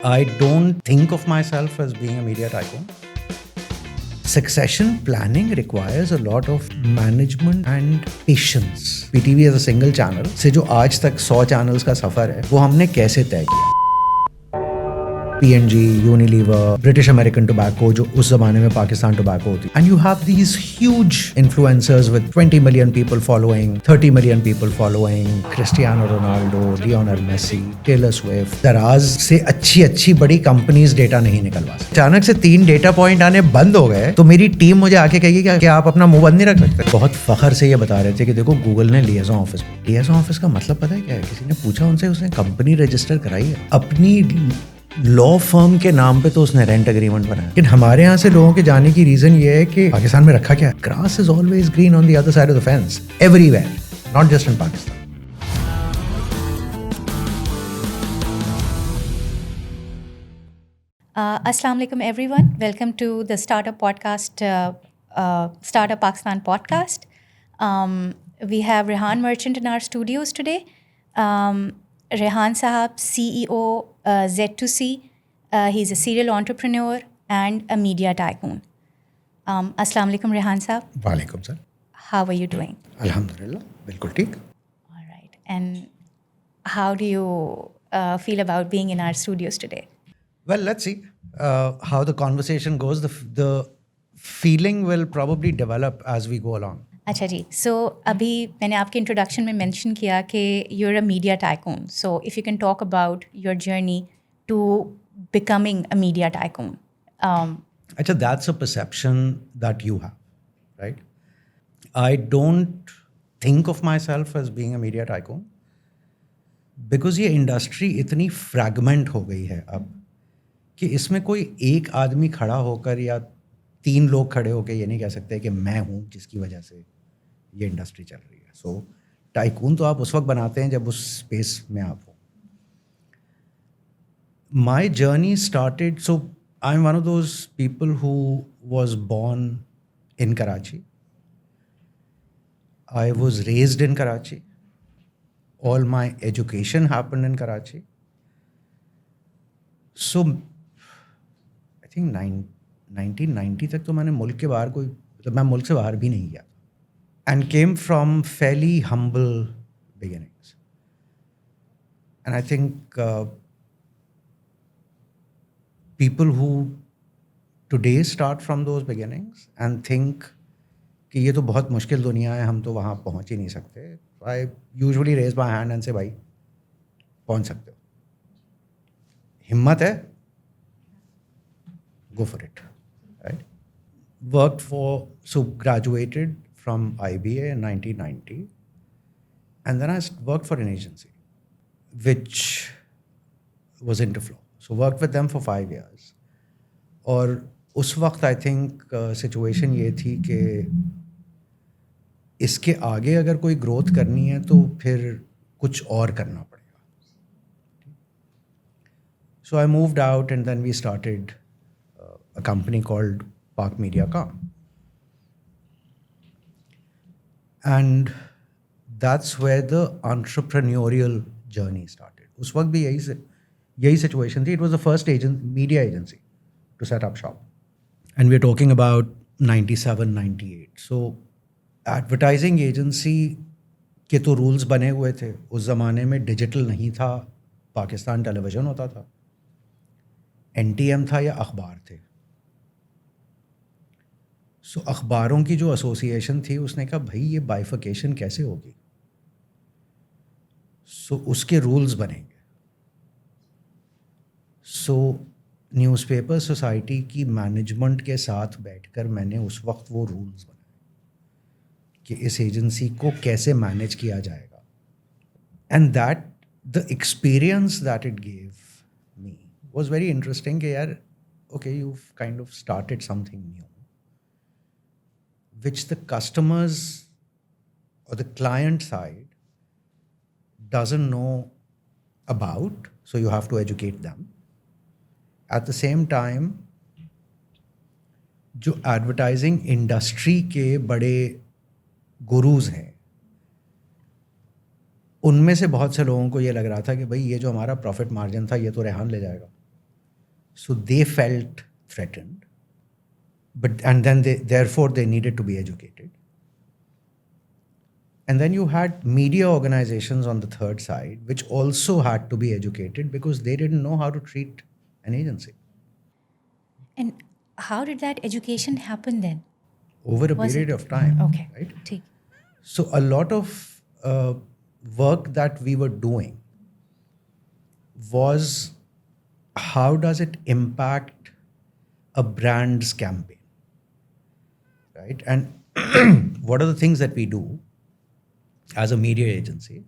I don't think of myself as being a media tycoon. Succession planning requires a lot of management and patience. PTV as a single channel से जो आज तक 100 channels का सफर है वो हमने कैसे तय किया. P&G, Unilever, British American Tobacco जो उस ज़माने में पाकिस्तान टोबैको होती. And you have these huge influencers with 20 million people following, 30 million people following, Cristiano Ronaldo, Lionel Messi, Taylor Swift. दराज से अच्छी बड़ी कंपनीज डेटा नहीं निकलवा सकती. अचानक से 3 डेटा पॉइंट आने बंद हो गए तो मेरी टीम मुझे आके कहेगी कि आप अपना मुंह बंद नहीं रख सकते. बहुत फखर से ये बता रहे थे कि देखो गूगल ने लिएजन ऑफिस का मतलब पता है क्या है. किसी ने पूछा उनसे, उसने कंपनी रजिस्टर कराई है अपनी लॉ फर्म के नाम पे, तो उसने रेंट एग्रीमेंट बनाया. लेकिन हमारे यहाँ से लोगों के जाने की रीजन ये है कि पाकिस्तान में रखा क्या है. Grass is always green on the other side of the fence everywhere, not just in Pakistan. Assalamu alaikum everyone. Welcome to the Startup Podcast, Startup Pakistan podcast. We have Rehan Merchant in our studios today. Rehan Sahab, CEO Z2C. He's a serial entrepreneur and a media tycoon. Assalamu alaikum Rehan Sahab. वालेकुम sir. How are you doing? अल्हम्दुलिल्लाह बिल्कुल ठीक. All right. And how do you feel about being in our studios today? Well, let's see how the conversation goes. The feeling will probably develop as we go along. अच्छा जी. सो अभी मैंने आपके introduction में mention किया कि you're a media tycoon. So if you can talk about your journey to becoming a media tycoon. Actually, that's a perception that you have, right? I don't think of myself as being a media tycoon because ये industry इतनी fragment हो गई है अब कि इसमें कोई एक आदमी खड़ा होकर या 3 लोग खड़े होकर ये नहीं कह सकते कि मैं हूँ जिसकी वजह से ये इंडस्ट्री चल रही है. सो टाइकून तो आप उस वक्त बनाते हैं जब उस स्पेस में आप हो. My journey started, so I am one of those people who was born in Karachi. I was raised in Karachi. All my education happened in Karachi. So I think 1990 तक तो मैंने मुल्क के बाहर मतलब मैं मुल्क से बाहर भी नहीं गया. And came from fairly humble beginnings. And I think people who today start from those beginnings and think कि ये तो बहुत मुश्किल दुनिया है, हम तो वहाँ पहुँच ही नहीं सकते. I usually raise my hand and say भाई पहुँच सकते हो, हिम्मत है, go for it, right? Graduated from IBA in 1990, and then I worked for an agency which was Interflow. So worked with them for 5 years. और उस वक्त I think situation ये थी कि इसके आगे अगर कोई ग्रोथ करनी है तो फिर कुछ और करना पड़ेगा. So I moved out and then we started a company called Park Mediacom. And that's where the entrepreneurial journey started. उस वक्त भी यही situation थी. It was the first media agency to set up shop. And we're talking about 97, 98. So advertising agency के तो rules बने हुए थे. उस ज़माने में डिजिटल नहीं था, पाकिस्तान टेलीविज़न होता था, NTM था या अखबार थे. सो अखबारों की जो एसोसिएशन थी उसने कहा भाई ये बाइफिकेशन कैसे होगी. सो उसके रूल्स बनेंगे. सो न्यूज़पेपर सोसाइटी की मैनेजमेंट के साथ बैठकर मैंने उस वक्त वो रूल्स बनाए कि इस एजेंसी को कैसे मैनेज किया जाएगा. And that the experience that it gave me was very interesting कि यार okay you kind of started something new which the customers or the client side doesn't know about, so you have to educate them. At the same time, जो advertising industry के बड़े गुरुज हैं उनमें से बहुत से लोगों को ये लग रहा था कि भाई ये जो हमारा प्रॉफिट मार्जिन था ये तो रेहान ले जाएगा. So they felt threatened, and then therefore they needed to be educated. And then you had media organizations on the third side, which also had to be educated because they didn't know how to treat an agency. And how did that education happen then? Over a Was period it- of time, Okay. right? ठीक. So a lot of work that we were doing was how does it impact a brand's campaign, right? And what are the things that we do as a media agency,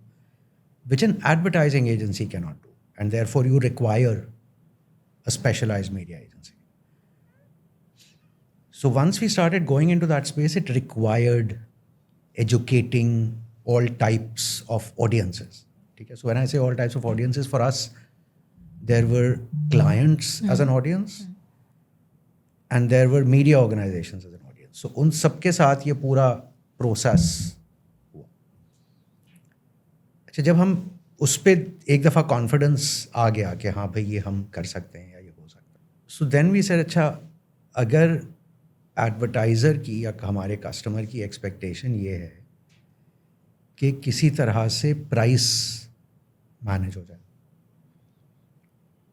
which an advertising agency cannot do, and therefore you require a specialized media agency. So once we started going into that space, it required educating all types of audiences. Okay? So when I say all types of audiences, for us, there were clients as an audience, and there were media organizations as an audience. So उन सबके साथ ये पूरा process हुआ. अच्छा, जब हम उस पर एक दफ़ा कॉन्फिडेंस आ गया कि हाँ भाई ये हम कर सकते हैं या ये हो सकता है, सो देन वी सेड अच्छा, अगर एडवर्टाइज़र की या हमारे कस्टमर की एक्सपेक्टेशन ये है कि किसी तरह से प्राइस मैनेज हो जाए,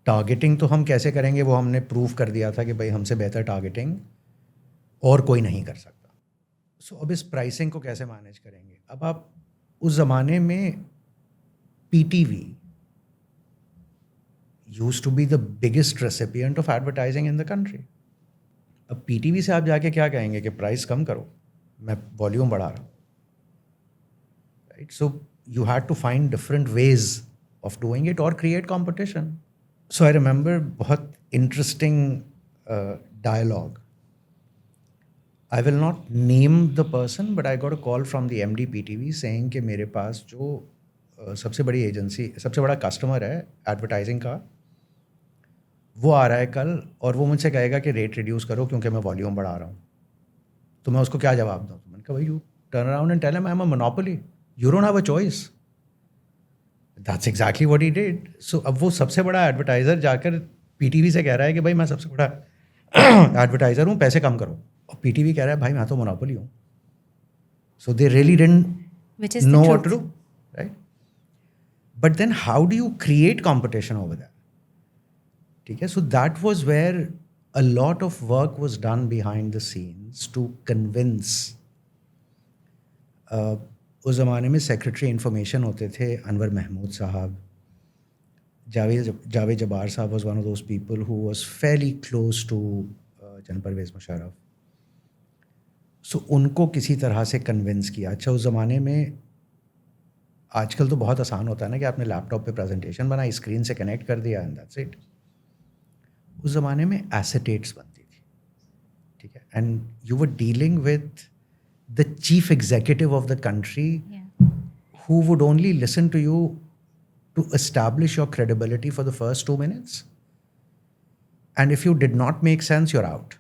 टारगेटिंग तो हम कैसे करेंगे वो हमने प्रूव कर दिया था कि भाई हमसे बेहतर टारगेटिंग और कोई नहीं कर सकता. सो अब इस प्राइसिंग को कैसे मैनेज करेंगे. अब आप उस ज़माने में PTV used to be the biggest recipient of advertising in the country. अब पीटीवी से आप जाके क्या कहेंगे कि प्राइस कम करो, मैं वॉल्यूम बढ़ा रहा हूँ, right? So you had to find different ways of doing it और create competition. So I remember बहुत interesting dialogue. I will not name the person, but I got a call from the MD PTV saying कि मेरे पास जो सबसे बड़ी agency, सबसे बड़ा customer है एडवर्टाइजिंग का, वो आ रहा है कल और वो मुझसे कहेगा कि रेट रिड्यूस करो क्योंकि मैं वॉल्यूम बढ़ा रहा हूँ. तो मैं उसको क्या जवाब दूँ? मैंने कहा भाई, you turn around and tell him I am a monopoly, you don't have a choice. That's exactly what he did. So अब वो सबसे बड़ा एडवर्टाइज़र जाकर पीटीवी से कह रहा है कि भाई मैं सबसे बड़ा एडवर्टाइज़र हूँ, पैसे कम करो. और पीटीवी कह रहा है भाई मैं तो मोनोपोली हूँ. So they really Which didn't is the know what to truth. Do, right? But then how do you create competition over that? ठीक है. So that was where a lot of work was done behind the scenes to convince. उस ज़माने में secretary information होते थे अनवर महमूद साहब. जावेद जबार साहब was one of those people who was fairly close to general Pervez Musharraf. So उनको किसी तरह से कन्विंस किया. अच्छा, उस ज़माने में आजकल तो बहुत आसान होता है ना कि आपने लैपटॉप पे प्रेजेंटेशन बनाई, स्क्रीन से कनेक्ट कर दिया एंड दैट्स इट. उस ज़माने में एसेटेट्स बनती थी, ठीक है, and you were dealing with the chief executive of the country who would only listen to you to establish your credibility for the first 2 minutes. And if you did not make sense, you're out.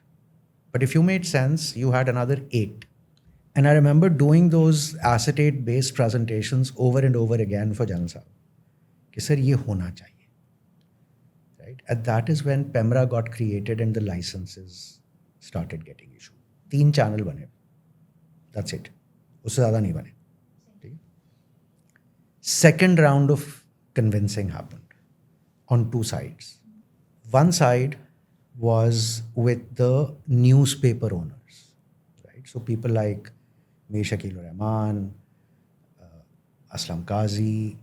But if you made sense, you had another 8. And I remember doing those acetate based presentations over and over again for Janal Sahab. कि sir ये होना चाहिए. Right? And that is when Pemra got created and the licenses started getting issued. 3 channel बने. That's it. उससे ज़्यादा नहीं बने. Second round of convincing happened on 2 sides. One side was with the newspaper owners, right? So people like Mir Shakil Rahman, Aslam Qazi,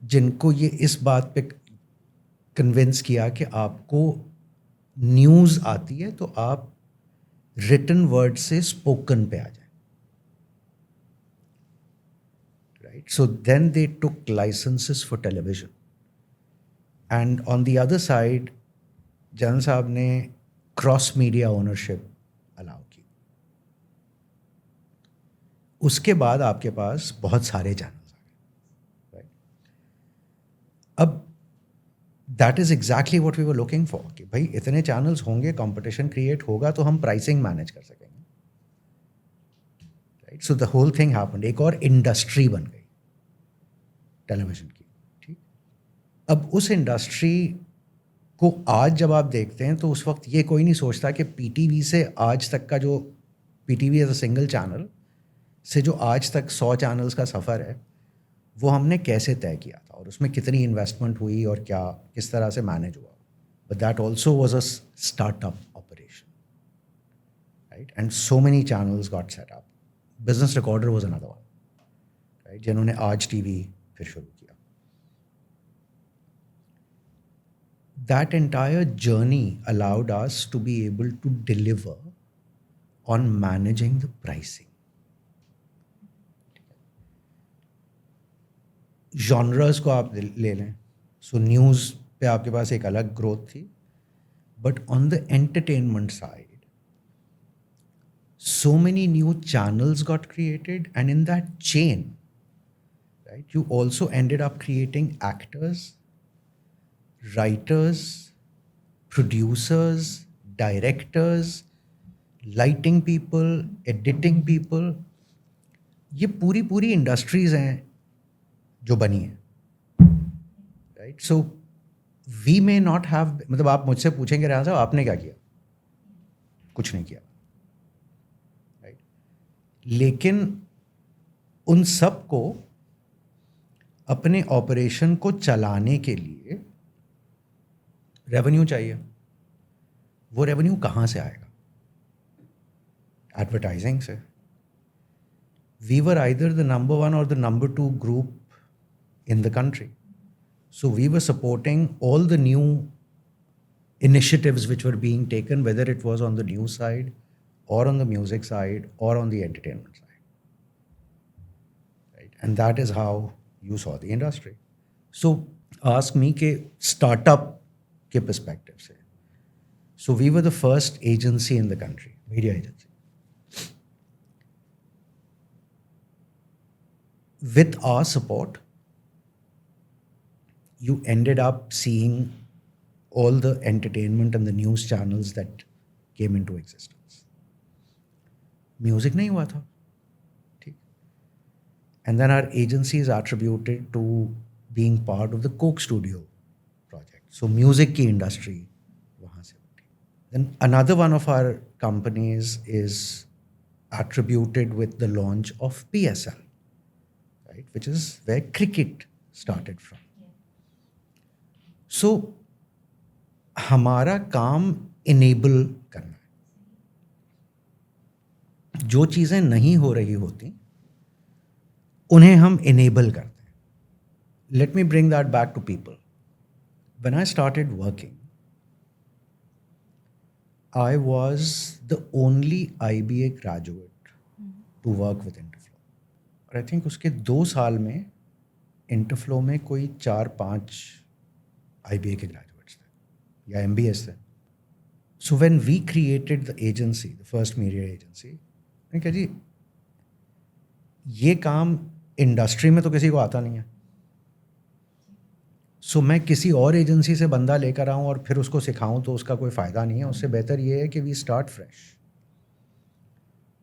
जिनको ये इस बात पे कन्विंस किया कि आपको न्यूज़ आती है तो आप रिटन वर्ड से स्पोकन पे आ जाए. So then they took licenses for television. And on the other side, Janal Sahab ne cross media ownership allow की. उसके बाद आपके पास बहुत सारे channels आ गए, right? अब that is exactly what we were looking for कि भाई इतने channels होंगे, competition create होगा तो हम pricing manage कर सकेंगे, right? So the whole thing happened. एक और industry बन गई टेलीविज़न की, ठीक. अब उस इंडस्ट्री को आज जब आप देखते हैं तो उस वक्त ये कोई नहीं सोचता कि पीटीवी से आज तक का जो PTV as a single channel से जो आज तक 100 चैनल्स का सफ़र है वो हमने कैसे तय किया था और उसमें कितनी इन्वेस्टमेंट हुई और क्या किस तरह से मैनेज हुआ. But that also was a startup operation, right, and so many channels got set up. Business recorder was another one, right, जिन्होंने आज टीवी फिर शुरू किया. That entire journey allowed us to be able to deliver on managing the pricing. Genres को आप ले लें, so news पे आपके पास एक अलग growth थी, but on the entertainment side, so many new channels got created, and in that chain, right, you also ended up creating actors, writers, producers, directors, lighting people, editing people. ये पूरी industries हैं जो बनी हैं, right. So we may not have, मतलब आप मुझसे पूछेंगे रेहान साहब आपने क्या किया, कुछ नहीं किया, राइट. लेकिन उन सब को अपने ऑपरेशन को चलाने के लिए रेवेन्यू चाहिए. वो रेवेन्यू कहाँ से आएगा? एडवर्टाइजिंग से. We were either the number 1 और the number 2 group in the country. So we were supporting all the new initiatives which were being taken, whether it was on the news side or on the music side or on the entertainment side. Right? And that is how you saw the industry. So ask me ke startup ke perspective se. So we were the first agency in the country, media agency. With our support, you ended up seeing all the entertainment and the news channels that came into existence. Music nahi hua tha. ठीक. And then our agency is attributed to being part of the Coke Studio project. So music ki industry wahan se uthi. Then another one of our companies is attributed with the launch of PSL, right, which is where cricket started from. सो हमारा काम enable करना है. जो चीज़ें नहीं हो रही होती उन्हें हम इनेबल करते हैं. Let me bring that back to people. When I started working, I was the only IBA graduate to work with interflow. और आई थिंक उसके 2 साल में इंटरफ्लो में कोई 4-5 IBA के ग्रेजुएट्स थे या MBAs थे. So when we created the agency, the first media agency, मैंने कहा जी ये काम इंडस्ट्री में तो किसी को आता नहीं है. सो मैं किसी और एजेंसी से बंदा लेकर आऊँ और फिर उसको सिखाऊं तो उसका कोई फ़ायदा नहीं है. उससे बेहतर ये है कि we start fresh.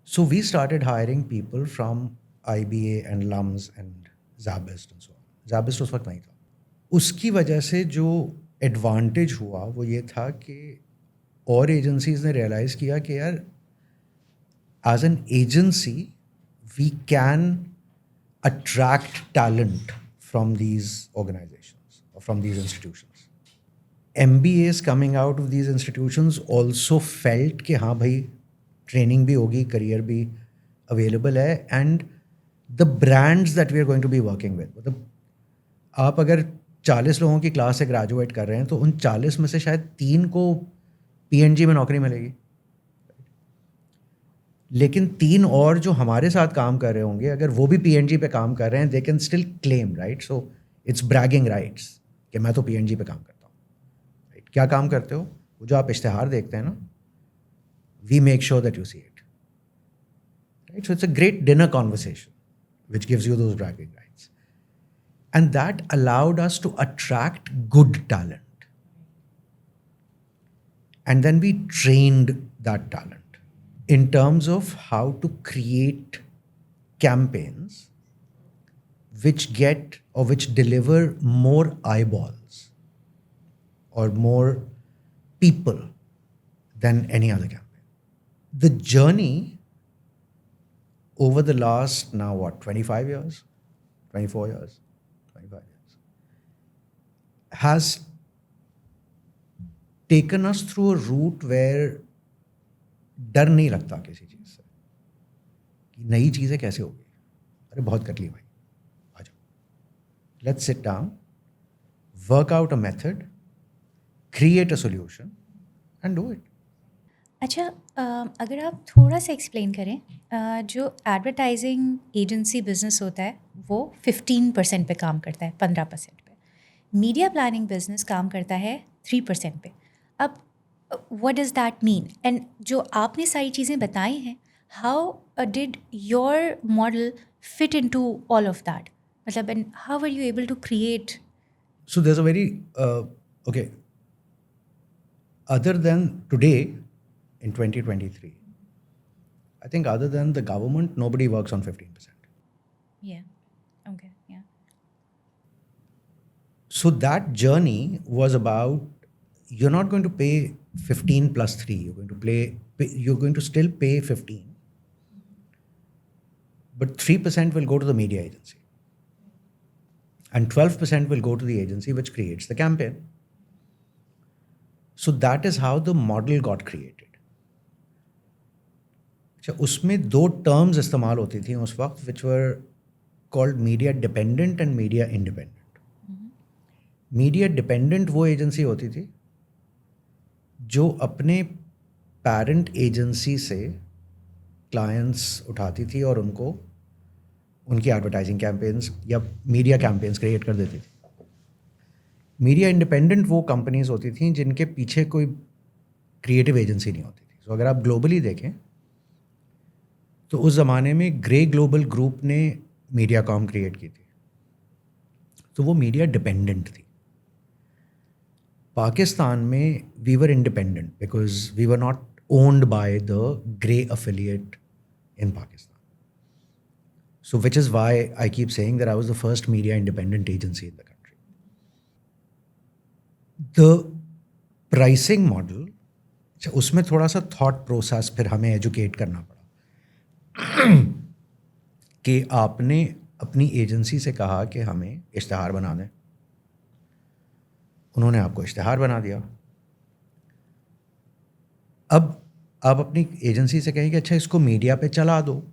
So we started hiring people from IBA and LUMS and SZABIST and so on. SZABIST उस वक्त नहीं था. उसकी वजह से जो एडवांटेज हुआ वो ये था कि और एजेंसीज़ ने रियलाइज़ किया कि यार as an agency we can attract talent from these organisations और from these institutions. MBAs coming out of these institutions also felt कि हाँ भाई ट्रेनिंग भी होगी, करियर भी अवेलेबल है, and the brands that we are going to be working with. मतलब आप अगर 40 लोगों की क्लास से ग्रेजुएट कर रहे हैं तो उन 40 में से शायद 3 को PNG में नौकरी मिलेगी, लेकिन 3 और जो हमारे साथ काम कर रहे होंगे अगर वो भी PNG पे काम कर रहे हैं, they can still claim, right. So it's bragging rights कि मैं तो PNG पे काम करता हूँ, राइट. क्या काम करते हो? वो जो आप इश्तेहार देखते हैं ना, we make sure that you see it, right. So it's a great dinner conversation which gives you those bragging rights. And that allowed us to attract good talent. And then we trained that talent in terms of how to create campaigns which get or which deliver more eyeballs or more people than any other campaign. The journey over the last now 25 years, 24 years, 25 years has taken us through a route where डर नहीं लगता किसी चीज़ से कि नई चीज़ें कैसे होगी. अरे बहुत कर ली भाई, आ जाओ, let's sit down, work out a method, create a solution and do it. अच्छा, अगर आप थोड़ा सा एक्सप्लेन करें, जो एडवर्टाइजिंग एजेंसी बिजनेस होता है वो 15% पे काम करता है, 15% पे. मीडिया प्लानिंग बिजनेस काम करता है 3% पे. अब what does that mean? And जो आपने सारी चीज़ें बताई हैं, how did your model fit into all of that? मतलब, and how are you able to create? So there's a very okay. Other than today, in 2023, I think other than the government, nobody works on 15%. Yeah. Okay. Yeah. So that journey was about, you're not going to pay 15 plus 3. You're going to still pay 15, but 3% will go to the media agency, and 12% will go to the agency which creates the campaign. So that is how the model got created. अच्छा, उसमें 2 terms इस्तेमाल होती थी उस वक्त, which were called media dependent and media independent. Media dependent वो agency होती थी जो अपने पेरेंट एजेंसी से क्लाइंट्स उठाती थी और उनको उनकी एडवर्टाइजिंग कैंपेन्स या मीडिया कैंपेन्स क्रिएट कर देती थी. मीडिया इंडिपेंडेंट वो कंपनीज होती थी जिनके पीछे कोई क्रिएटिव एजेंसी नहीं होती थी. तो अगर आप ग्लोबली देखें तो उस ज़माने में ग्रे ग्लोबल ग्रुप ने मीडियाकॉम क्रिएट की थी, तो वो मीडिया डिपेंडेंट थी. पाकिस्तान में we were independent because we were not owned by the grey affiliate in Pakistan. So which is why I keep saying that I was the first media independent agency in the country. The pricing model, उसमें थोड़ा सा thought process फिर हमें educate करना पड़ा कि आपने अपनी एजेंसी से कहा कि हमें इश्तिहार बना दें, उन्होंने आपको इश्तिहार बना दिया. अब आप अपनी एजेंसी से कहें कि अच्छा इसको मीडिया पे चला दो,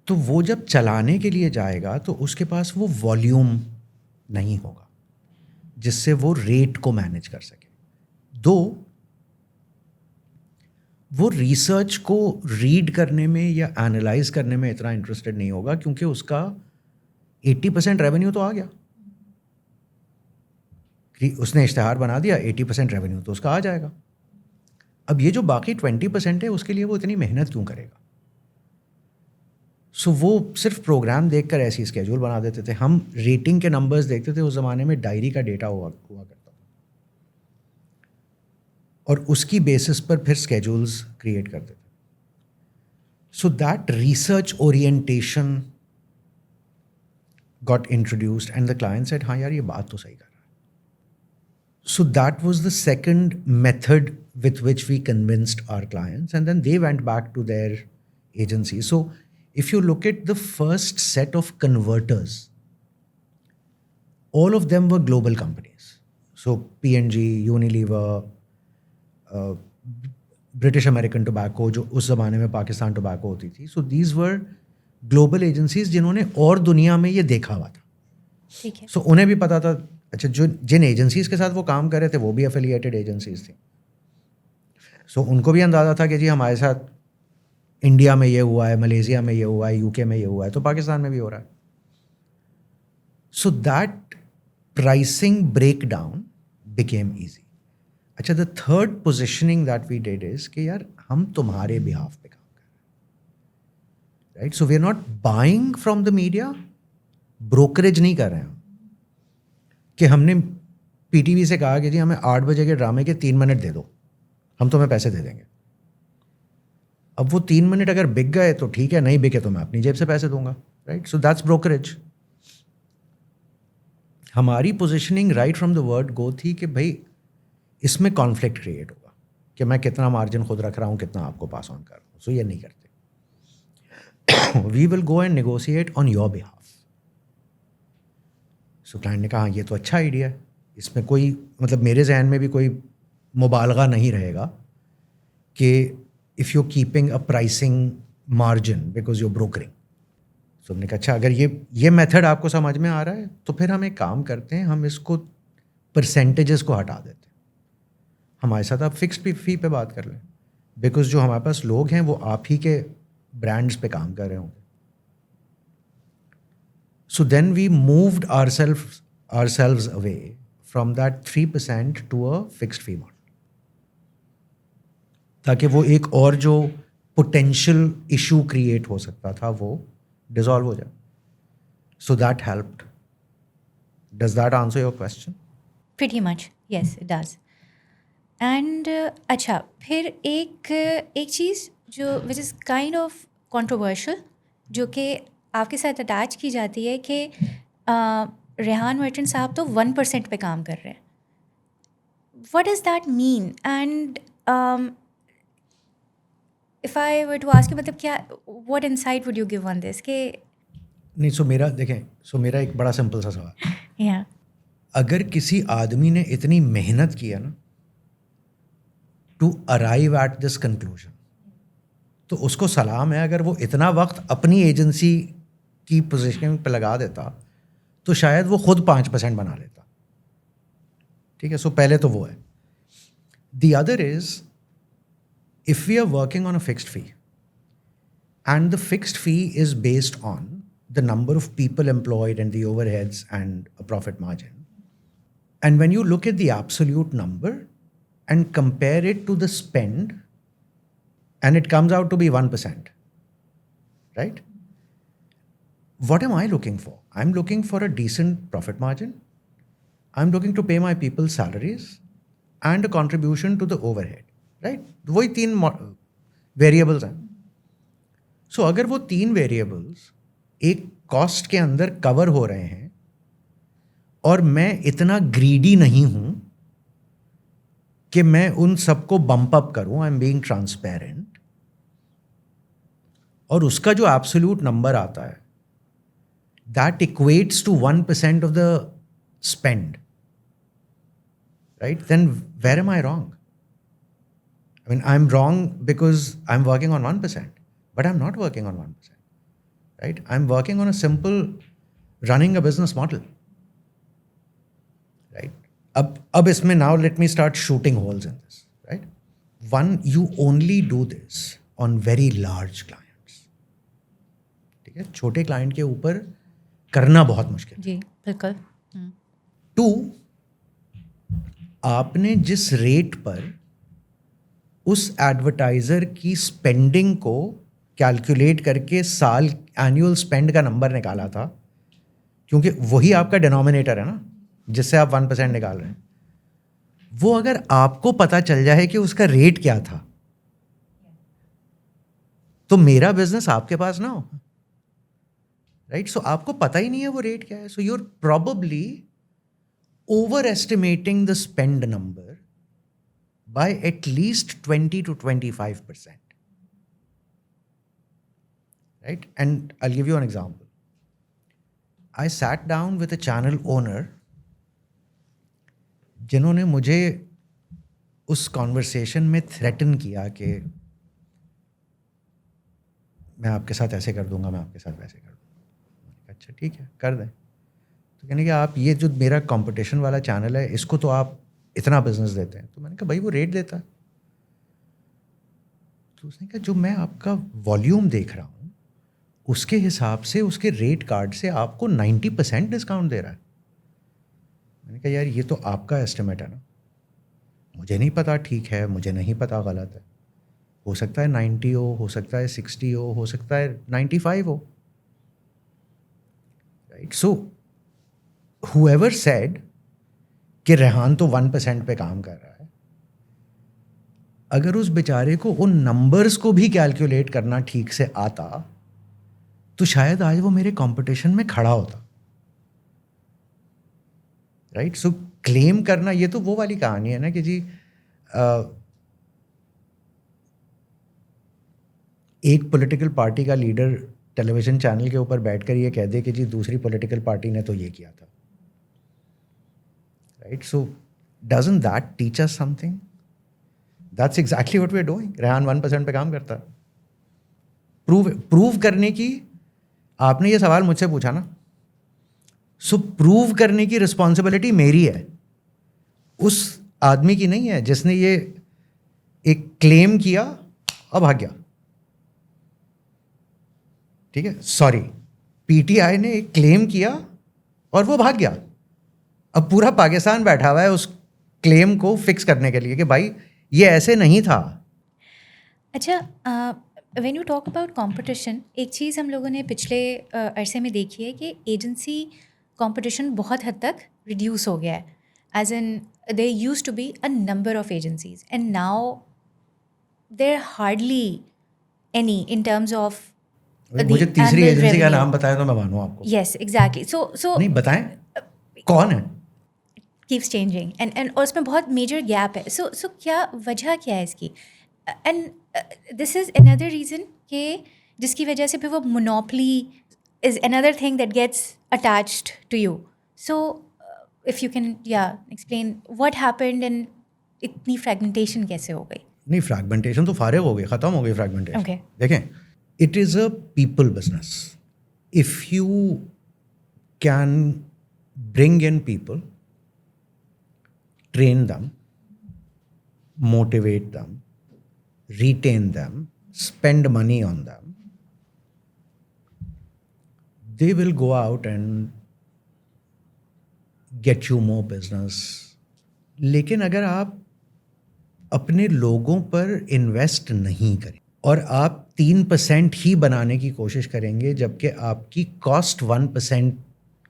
तो वो जब चलाने के लिए जाएगा तो उसके पास वो वॉल्यूम नहीं होगा जिससे वो रेट को मैनेज कर सके. दो, वो रिसर्च को रीड करने में या एनालाइज करने में इतना इंटरेस्टेड नहीं होगा क्योंकि उसका 80% रेवेन्यू तो आ गया. उसने इश्तिहार बना दिया, 80% रेवेन्यू तो उसका आ जाएगा. अब ये जो बाकी 20% है उसके लिए वो इतनी मेहनत क्यों करेगा? सो वो सिर्फ प्रोग्राम देखकर ऐसी स्केड्यूल बना देते थे. हम रेटिंग के नंबर्स देखते थे, उस ज़माने में डायरी का डेटा हुआ करता था और उसकी बेसिस पर फिर स्केड्यूल्स क्रिएट करते थे. So that research orientation got introduced and the client said हाँ यार ये बात तो सही कर रहा है. So that was the second method with which we convinced our clients, and then they went back to their agency. So if you look at the first set of converters, all of them were global companies. So P&G, Unilever, British American Tobacco, जो उस ज़माने में Pakistan tobacco होती थी. So these were global agencies जिन्होंने और दुनिया में ये देखा हुआ था. ठीक है. So उन्हें भी पता था, अच्छा जो जिन एजेंसीज़ के साथ वो काम कर रहे थे वो भी एफिलिएटेड एजेंसीज थी. सो उनको भी अंदाज़ा था कि जी हमारे साथ इंडिया में ये हुआ है, मलेशिया में ये हुआ है, यूके में ये हुआ है, तो पाकिस्तान में भी हो रहा है. So that pricing break down became easy. अच्छा, the third positioning that we did is कि यार हम तुम्हारे बिहाफ पे काम कर रहे हैं, right? So we are not buying from the media, brokerage नहीं कर रहे हैं हम कि हमने पीटीवी से कहा कि जी हमें 8 बजे के ड्रामे के 3 मिनट दे दो, हम तुम्हें पैसे दे देंगे. अब वो 3 मिनट अगर बिक गए तो ठीक है, नहीं बिके तो मैं अपनी जेब से पैसे दूंगा, राइट? So that's brokerage. हमारी positioning right from the word go थी कि भाई इसमें कॉन्फ्लिक्ट क्रिएट होगा कि मैं कितना मार्जिन खुद रख रहा हूँ, कितना आपको पास ऑन कर रहा हूँ. सो ये नहीं करते. We will go and negotiate on your behalf. So client ने कहा ये तो अच्छा आइडिया है, इसमें कोई मतलब मेरे जहन में भी कोई मुबालगा नहीं रहेगा कि if you keeping a pricing margin because you brokering. So हमने कहा अच्छा अगर ये मेथड आपको समझ में आ रहा है तो फिर हम एक काम करते हैं, हम इसको परसेंटेजेस को हटा देते हैं. हमारे साथ आप फिक्स्ड फी पे बात कर लें बिकॉज जो हमारे पास लोग हैं वो आप ही के ब्रांड्स पे काम कर रहे होंगे. So then we moved ourselves away from that 3% to a fixed fee model. ताकि वो एक और जो potential issue create हो सकता था वो dissolve हो जाए. So that helped. Does that answer your question? Pretty much, yes, it does. And अच्छा फिर एक चीज़ जो which is kind of controversial जो कि आपके साथ अटैच की जाती है कि रेहान मर्चेंट साहब तो 1% पे काम कर रहे हैं. What does that mean? And if I were to ask you मतलब क्या what insight would you give on this कि नहीं. मेरा एक बड़ा सिंपल सा सवाल. yeah. अगर किसी आदमी ने इतनी मेहनत किया ना to arrive at this conclusion तो उसको सलाम है. अगर वो इतना वक्त अपनी एजेंसी की पोजीशनिंग पे लगा देता तो शायद वो खुद 5% बना लेता. ठीक है. सो पहले तो वो है. The other is if we are working on a fixed fee and the fixed fee is based on the number of people employed and the overheads and a profit margin, and when you look at the absolute number and compare it to the spend and it comes out to be 1%, right? What am I looking for? I'm looking for a decent profit margin. I'm looking to pay my people salaries and a contribution to the overhead, right? वही 3 variables हैं. So अगर वो 3 variables एक cost के अंदर cover हो रहे हैं और मैं इतना greedy नहीं हूँ कि मैं उन सबको बम्प अप करूं, आई एम बीइंग ट्रांसपेरेंट, और उसका जो एब्सोल्यूट नंबर आता है that equates to 1% of the spend, right? Then where am I wrong? I mean I am wrong because I am working on 1%, but I am not working on 1%, right? I am working on a simple running a business model, right? अब इसमें now let me start shooting holes in this, right? One, you only do this on very large clients. ठीक है. छोटे client के ऊपर करना बहुत मुश्किल है. जी बिल्कुल. 2, आपने जिस रेट पर उस एडवर्टाइजर की स्पेंडिंग को कैलकुलेट करके साल एनुअल स्पेंड का नंबर निकाला था, क्योंकि वही आपका डिनोमिनेटर है ना जिससे आप 1% निकाल रहे हैं, वो अगर आपको पता चल जाए कि उसका रेट क्या था तो मेरा बिजनेस आपके पास ना हो, राइट? सो आपको पता ही नहीं है वो रेट क्या है. So you are probably over estimating the spend number by at least 20 to 25%, right? And I'll give you an example. I sat down with a channel owner जिन्होंने मुझे उस कॉन्वर्सेशन में थ्रेटन किया कि मैं आपके साथ ऐसे कर दूंगा, मैं आपके साथ वैसे कर दूंगा. अच्छा ठीक है, कर दें. तो कहने कि आप ये जो मेरा कंपटीशन वाला चैनल है इसको तो आप इतना बिजनेस देते हैं. तो मैंने कहा भाई वो रेट देता है. तो उसने कहा जो मैं आपका वॉल्यूम देख रहा हूँ उसके हिसाब से उसके रेट कार्ड से आपको 90% डिस्काउंट दे रहा है. मैंने कहा यार ये तो आपका एस्टिमेट है ना, मुझे नहीं पता ठीक है, मुझे नहीं पता गलत है. हो सकता है 90 हो सकता है 60 हो सकता है 95 हो, राइट? सो whoever said कि रेहान तो 1% पे काम कर रहा है, अगर उस बेचारे को उन नंबर्स को भी कैलकुलेट करना ठीक से आता तो शायद आज वो मेरे कंपटीशन में खड़ा होता. राइट. सो क्लेम करना, ये तो वो वाली कहानी है ना कि जी एक पॉलिटिकल पार्टी का लीडर टेलीविजन चैनल के ऊपर बैठकर ये कह दे कि जी दूसरी पॉलिटिकल पार्टी ने तो ये किया था. Right. So doesn't that teach us something? That's exactly what we are doing. Rehan 1% पे काम करता है. प्रूव करने की, आपने ये सवाल मुझसे पूछा ना, सो प्रूव करने की रिस्पॉन्सिबिलिटी मेरी है, उस आदमी की नहीं है जिसने ये एक क्लेम किया और भाग गया. ठीक है, सॉरी, पीटीआई ने एक क्लेम किया और वो भाग गया. अब पूरा पाकिस्तान बैठा हुआ है उस क्लेम को फिक्स करने के लिए कि भाई ये ऐसे नहीं था. अच्छा, when you talk about competition, एक चीज़ हम लोगों ने पिछले अरसे में देखी है कि एजेंसी कंपटीशन बहुत हद तक रिड्यूस हो गया है. As in there used to be a number of agencies and now there hardly any in terms of मुझे तीसरी एजेंसी का नाम बताया तो मैं मानूँ आपको. Yes, exactly. सो नहीं बताएं कौन है. कीप्स चेंजिंग एंड और उसमें बहुत मेजर गैप है. सो क्या वजह क्या है इसकी? And this is another reason कि जिसकी वजह से फिर वो monopoly is another thing that gets attached to you. So if you can explain what happened and इतनी फ्रैगमेंटेशन कैसे हो गई? नहीं, फ्रैगमेंटेशन तो फारिग हो गई, ख़त्म हो गई फ्रैगमेंटेशन. Okay. देखें, it is a people business. If you can bring in people, train them, motivate them, retain them, spend money on them, they will go out and get you more business. लेकिन अगर आप अपने लोगों पर invest नहीं करें और आप 3% ही बनाने की कोशिश करेंगे जबकि आपकी कॉस्ट 1%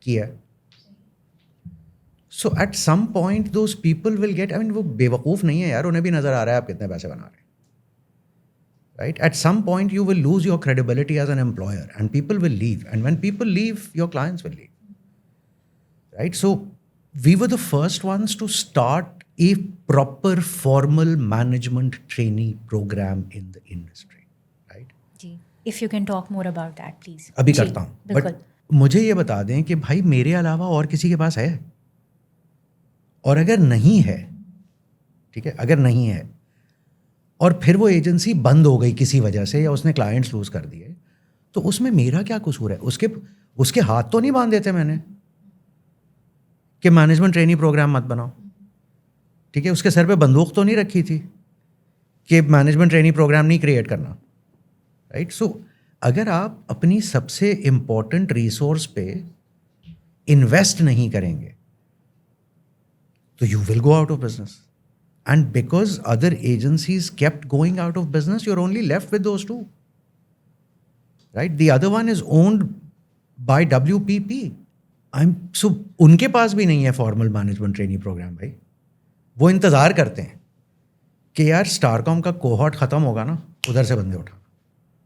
की है, so at some point those people will get, I mean वो बेवकूफ़ नहीं है यार, उन्हें भी नज़र आ रहा है आप कितने पैसे बना रहे हैं. Right. At some point you will lose your credibility as an employer and people will leave, and when people leave your clients will leave. Right. So we were the first ones to start a proper formal management training programme in the industry. Right. जी, if you can talk more about that please. अभी करता हूँ, but मुझे ये बता दें कि भाई मेरे अलावा और किसी के पास है, और अगर नहीं है, ठीक है, अगर नहीं है और फिर वो एजेंसी बंद हो गई किसी वजह से या उसने क्लाइंट्स लूज कर दिए, तो उसमें मेरा क्या कसूर है? उसके हाथ तो नहीं बांध देते मैंने कि मैनेजमेंट ट्रेनिंग प्रोग्राम मत बनाओ. ठीक है, उसके सर पे बंदूक तो नहीं रखी थी कि मैनेजमेंट ट्रेनिंग प्रोग्राम नहीं क्रिएट करना. राइट. सो अगर आप अपनी सबसे इम्पोर्टेंट रिसोर्स पे इन्वेस्ट नहीं करेंगे तो you will go out of business. And because other agencies kept going out of business, you're only left with those two. Right? The other one is owned by WPP. So उनके पास भी नहीं है formal management training programme भाई. वो इंतज़ार करते हैं कि यार स्टारकॉम का कोहॉर्ट ख़त्म होगा ना, उधर से बंदे उठा.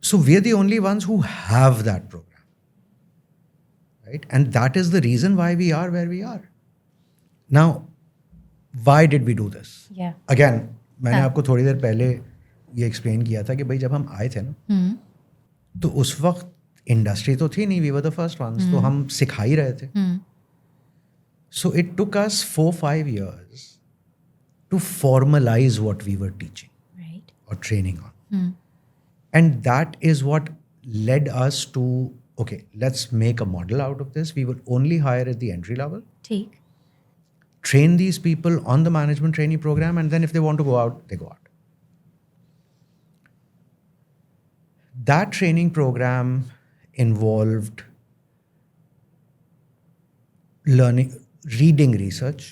So we're the only ones who have that program. Right? And that is the reason why we are where we are. Now, why did we do this? Yeah. Again, मैंने आपको थोड़ी देर पहले ये एक्सप्लेन किया था कि भाई जब हम आए थे ना, तो उस वक्त इंडस्ट्री तो थी नहीं, we were the first ones, तो हम सिखा ही रहे थे. So it took us 4-5 years to formalize what we were teaching, right, or training on. And that is what led us to, okay, let's make a model out of this. We will only hire at the entry level. ठीक. Train these people on the management training program, and then if they want to go out, they go out. That training program involved learning, reading research,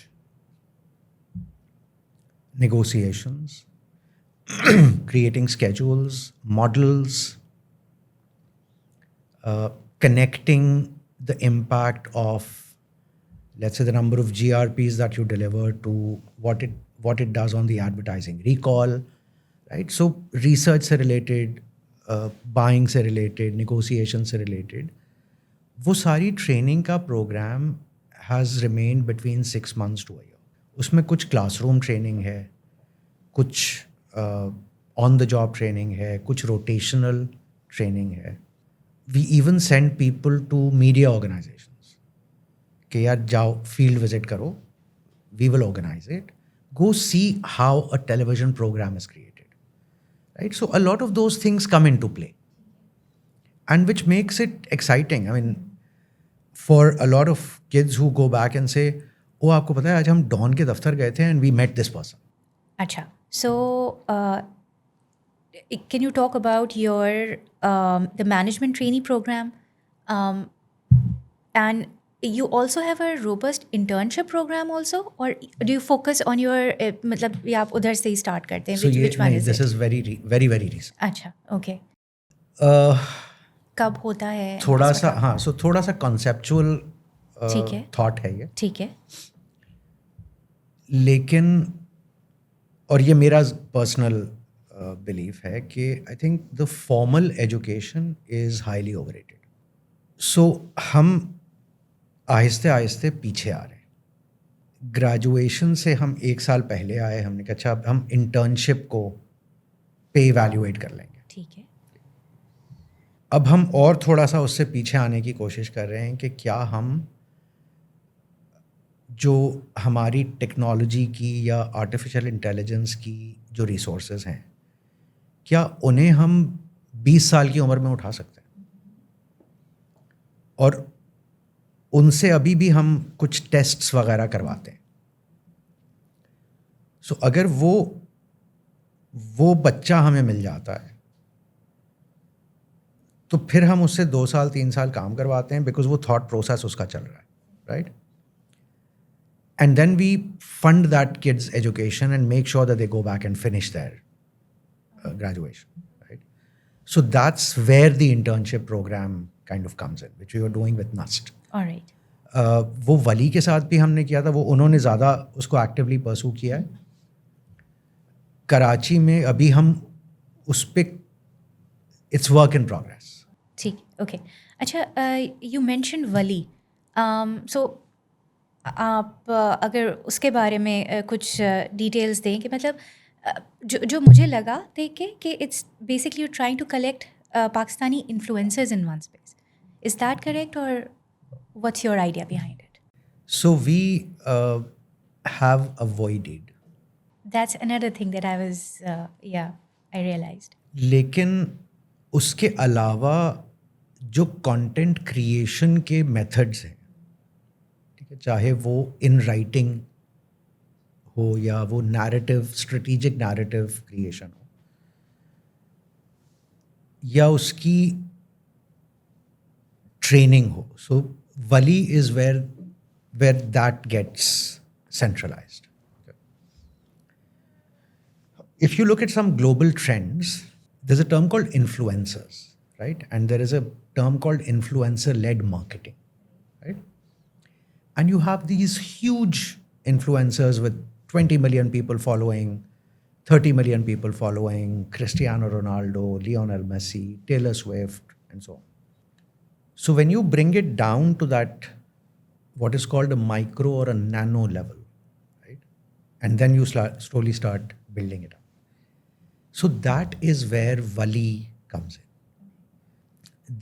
negotiations, creating schedules, models, connecting the impact of, let's say, the number of GRPs that you deliver to what it does on the advertising recall, right? So research से related, buying से related, negotiation से related, वो सारी training का program has remained between 6 months to a year. उसमें कुछ classroom training है, कुछ ऑन द जॉब ट्रेनिंग है, कुछ रोटेशनल ट्रेनिंग है. We even send people to media organisations कि यार जाओ फील्ड विजिट करो, we will organise it, go see how a television program is created, right? So a lot of those things come into play, and which makes it exciting. I mean, for a lot of kids who go back and say, oh, आपको पता है आज हम don के दफ्तर गए थे and we met this person. Acha. So, can you talk about your the management trainee program, and you also have a robust internship program also, or do you focus on your मतलब या आप उधर से ही start करते हैं? So which one is this it? is very recent. अच्छा, okay. कब होता है? थोड़ा सा हाँ, so थोड़ा सा conceptual ठीक है. thought है ये, ठीक है. लेकिन और ये मेरा पर्सनल बिलीफ है कि I think the formal education is highly overrated. So हम आहिस्ते आहिस्ते पीछे आ रहे हैं. ग्रेजुएशन से हम 1 साल पहले आए, हमने कहा अच्छा अब हम इंटर्नशिप को पे इवैल्यूएट कर लेंगे. ठीक है. अब हम और थोड़ा सा उससे पीछे आने की कोशिश कर रहे हैं कि क्या हम जो हमारी टेक्नोलॉजी की या आर्टिफिशियल इंटेलिजेंस की जो रिसोर्सेज हैं, क्या उन्हें हम 20 साल की उम्र में उठा सकते हैं, और उनसे अभी भी हम कुछ टेस्ट्स वगैरह करवाते हैं. सो अगर वो बच्चा हमें मिल जाता है तो फिर हम उससे 2 साल 3 साल काम करवाते हैं, बिकॉज वो थॉट प्रोसेस उसका चल रहा है, right? And then we fund that kid's education and make sure that they go back and finish their graduation, right? So that's where the internship program kind of comes in, which we were doing with NUST. All right. वो वली के साथ भी हमने किया था, वो उन्होंने ज़्यादा उसको एक्टिवली परसू किया है. कराची में अभी हम उस पर इट्स वर्क इन प्रोग्रेस. ठीक, ओके. अच्छा, यू मेंशन वली, सो आप अगर उसके बारे में कुछ डिटेल्स दें कि मतलब जो मुझे लगा देख के कि it's basically you trying to collect Pakistani influencers in one space. Is that correct, और what's your idea behind it? So we have avoided. That's another thing that I was, I realized. लेकिन उसके अलावा जो कंटेंट क्रिएशन के methods हैं, ठीक है, चाहे वो इन राइटिंग हो या वो नैरेटिव, स्ट्रेटेजिक नैरेटिव क्रिएशन हो, या उसकी ट्रेनिंग हो, so Walee is where that gets centralized. If you look at some global trends, there's a term called influencers, right? And there is a term called influencer-led marketing, right? And you have these huge influencers with 20 million people following, 30 million people following, Cristiano Ronaldo, Lionel Messi, Taylor Swift, and so on. So when you bring it down to that, what is called a micro or a nano level, right? And then you slowly start building it up. So that is where Wali comes in.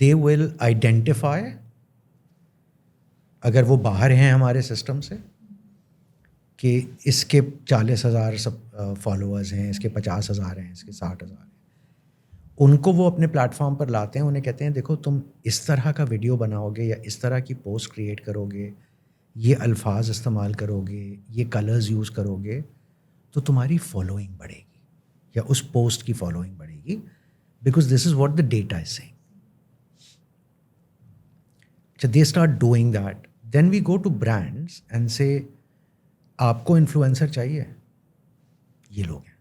They will identify, अगर वो बाहर हैं हमारे system से, कि इसके 40,000 सब followers हैं, इसके 50,000 हैं, इसके 60,000 हैं, उनको वो अपने प्लेटफॉर्म पर लाते हैं. उन्हें कहते हैं देखो तुम इस तरह का वीडियो बनाओगे या इस तरह की पोस्ट क्रिएट करोगे, ये अल्फाज इस्तेमाल करोगे, ये कलर्स यूज़ करोगे, तो तुम्हारी फॉलोइंग बढ़ेगी या उस पोस्ट की फॉलोइंग बढ़ेगी, because this is what the data is saying. So they start doing that. Then we go to brands and say, आपको इन्फ्लुएंसर चाहिए, ये लोग हैं,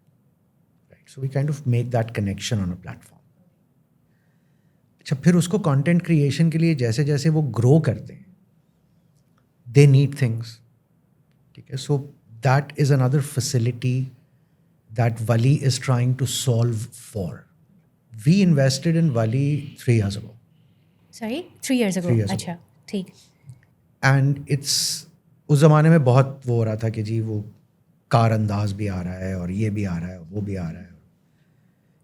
right? So we kind of make that connection on a platform. अच्छा, फिर उसको content creation के लिए जैसे जैसे वो ग्रो करते हैं, they need things, ठीक है. So that is another facility that Wali is trying to solve for. We invested in Wali 3 years ago. Sorry, 3 years ago. 3 years ago. अच्छा, ठीक. And it's उस ज़माने में बहुत वो हो रहा था कि जी वो कार अंदाज भी आ रहा है और ये भी आ रहा है और वो भी आ रहा है,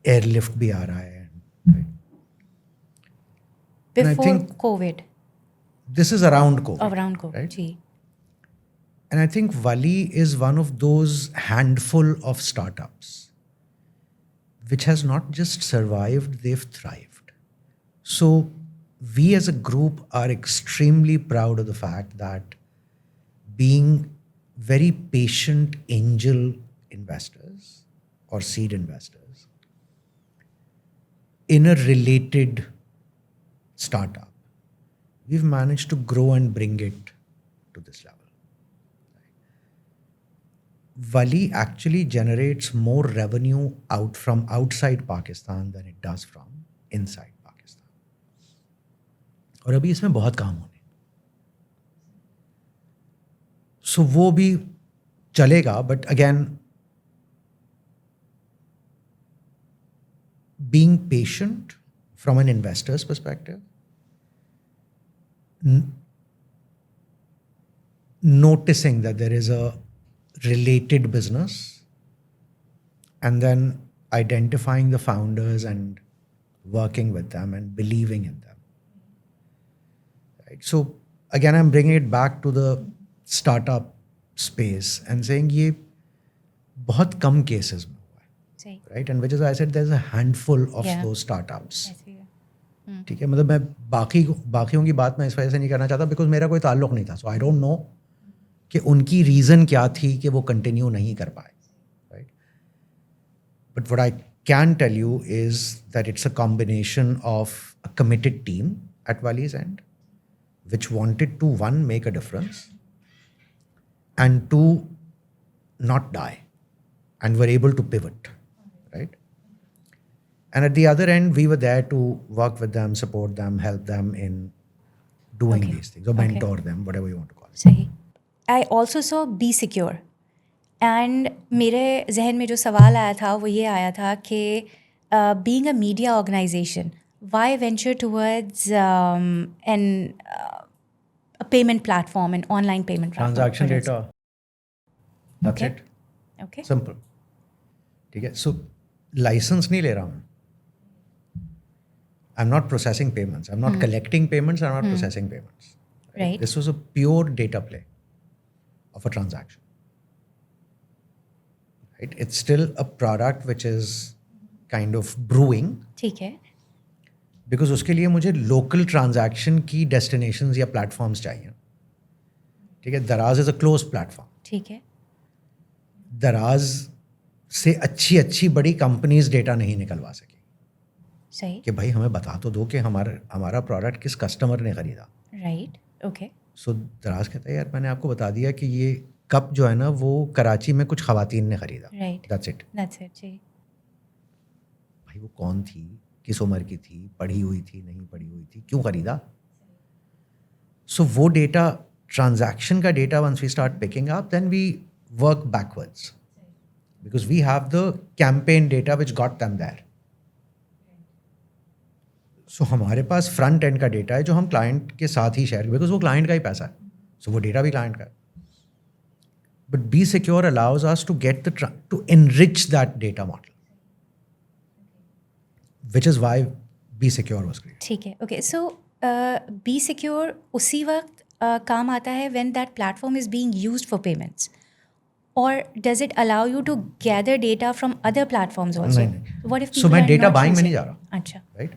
एयरलिफ्ट भी आ रहा है, right? And I Before think COVID, this is around COVID, around COVID, right? Ji. And I think Vali is one of those handful of startups which has not just survived, they've thrived. So we as a group are extremely proud of the fact that being very patient angel investors or seed investors in a related startup, we've managed to grow and bring it to this level. Vali actually generates more revenue out from outside Pakistan than it does from inside Pakistan. और अभी इसमें बहुत काम होने, सो वो भी चलेगा, but again being patient from an investor's perspective, noticing that there is a related business, and then identifying the founders and working with them and believing in them. Right? So again, I'm bringing it back to the startup space and saying ये बहुत कम cases में हुआ है, सही. right? And which is why I said there's a handful of Yeah. those startups. ऐसे ही है. ठीक है, मतलब मैं बाकियों की बात मैं इस वजह से नहीं करना चाहता बिकॉज मेरा कोई ताल्लुक नहीं था, सो आई डोंट नो कि उनकी रीज़न क्या थी कि वो कंटिन्यू नहीं कर पाए, right? But what I can tell you is that it's a combination of a committed team at Walee's and which wanted to one make a difference and to not die, and were able to pivot, right? And at the other end, we were there to work with them, support them, help them in doing Okay. these things, or Okay. mentor them, whatever you want to call it. सही. I also saw Be Secure. And मेरे जहन में जो सवाल आया था वो ये आया था कि being a media organisation, why venture towards an payment platform, an online payment Transaction data, that's Okay. it. Okay. Simple. ठीक है, so license नहीं ले रहा हूँ. I'm not processing payments. I'm not collecting payments. I'm not processing payments. Right. This was a pure data play of a transaction. Right? It's still a product which is kind of brewing ठीक है. because उसके लिए मुझे local transaction की destinations या platforms चाहिए. ठीक है, दराज is a closed platform. ठीक है. दराज से अच्छी बड़ी कंपनीज डेटा नहीं निकलवा सकी सही. कि भाई हमें बता तो दो कि हमारा प्रोडक्ट किस कस्टमर ने खरीदा. राइट. ओके. सो दराज कहता है यार मैंने आपको बता दिया कि ये कप जो है ना वो कराची में कुछ खवातीन ने खरीदा. राइट. That's it. जी. भाई वो कौन थी, किस उम्र की थी, पढ़ी हुई थी, नहीं पढ़ी हुई थी, क्यों खरीदा. सो वो डेटा, ट्रांजैक्शन का data, once we start picking up then we work backwards because we have the campaign data which got them there. So हमारे पास फ्रंट एंड का डेटा है जो हम क्लाइंट के साथ ही शेयर, बिकॉज वो क्लाइंट का ही पैसा है, सो वो डेटा भी क्लाइंट का है. But B Secure allows us to get to enrich that data model, which is why B Secure was created. ठीक है. ओके. सो बी सिक्योर उसी वक्त काम आता है when that platform is being used for payments, or does it allow you to gather data from other platforms also? नहीं. What if So people मैं are data not buying में using- नहीं जा रहा. अच्छा. Right?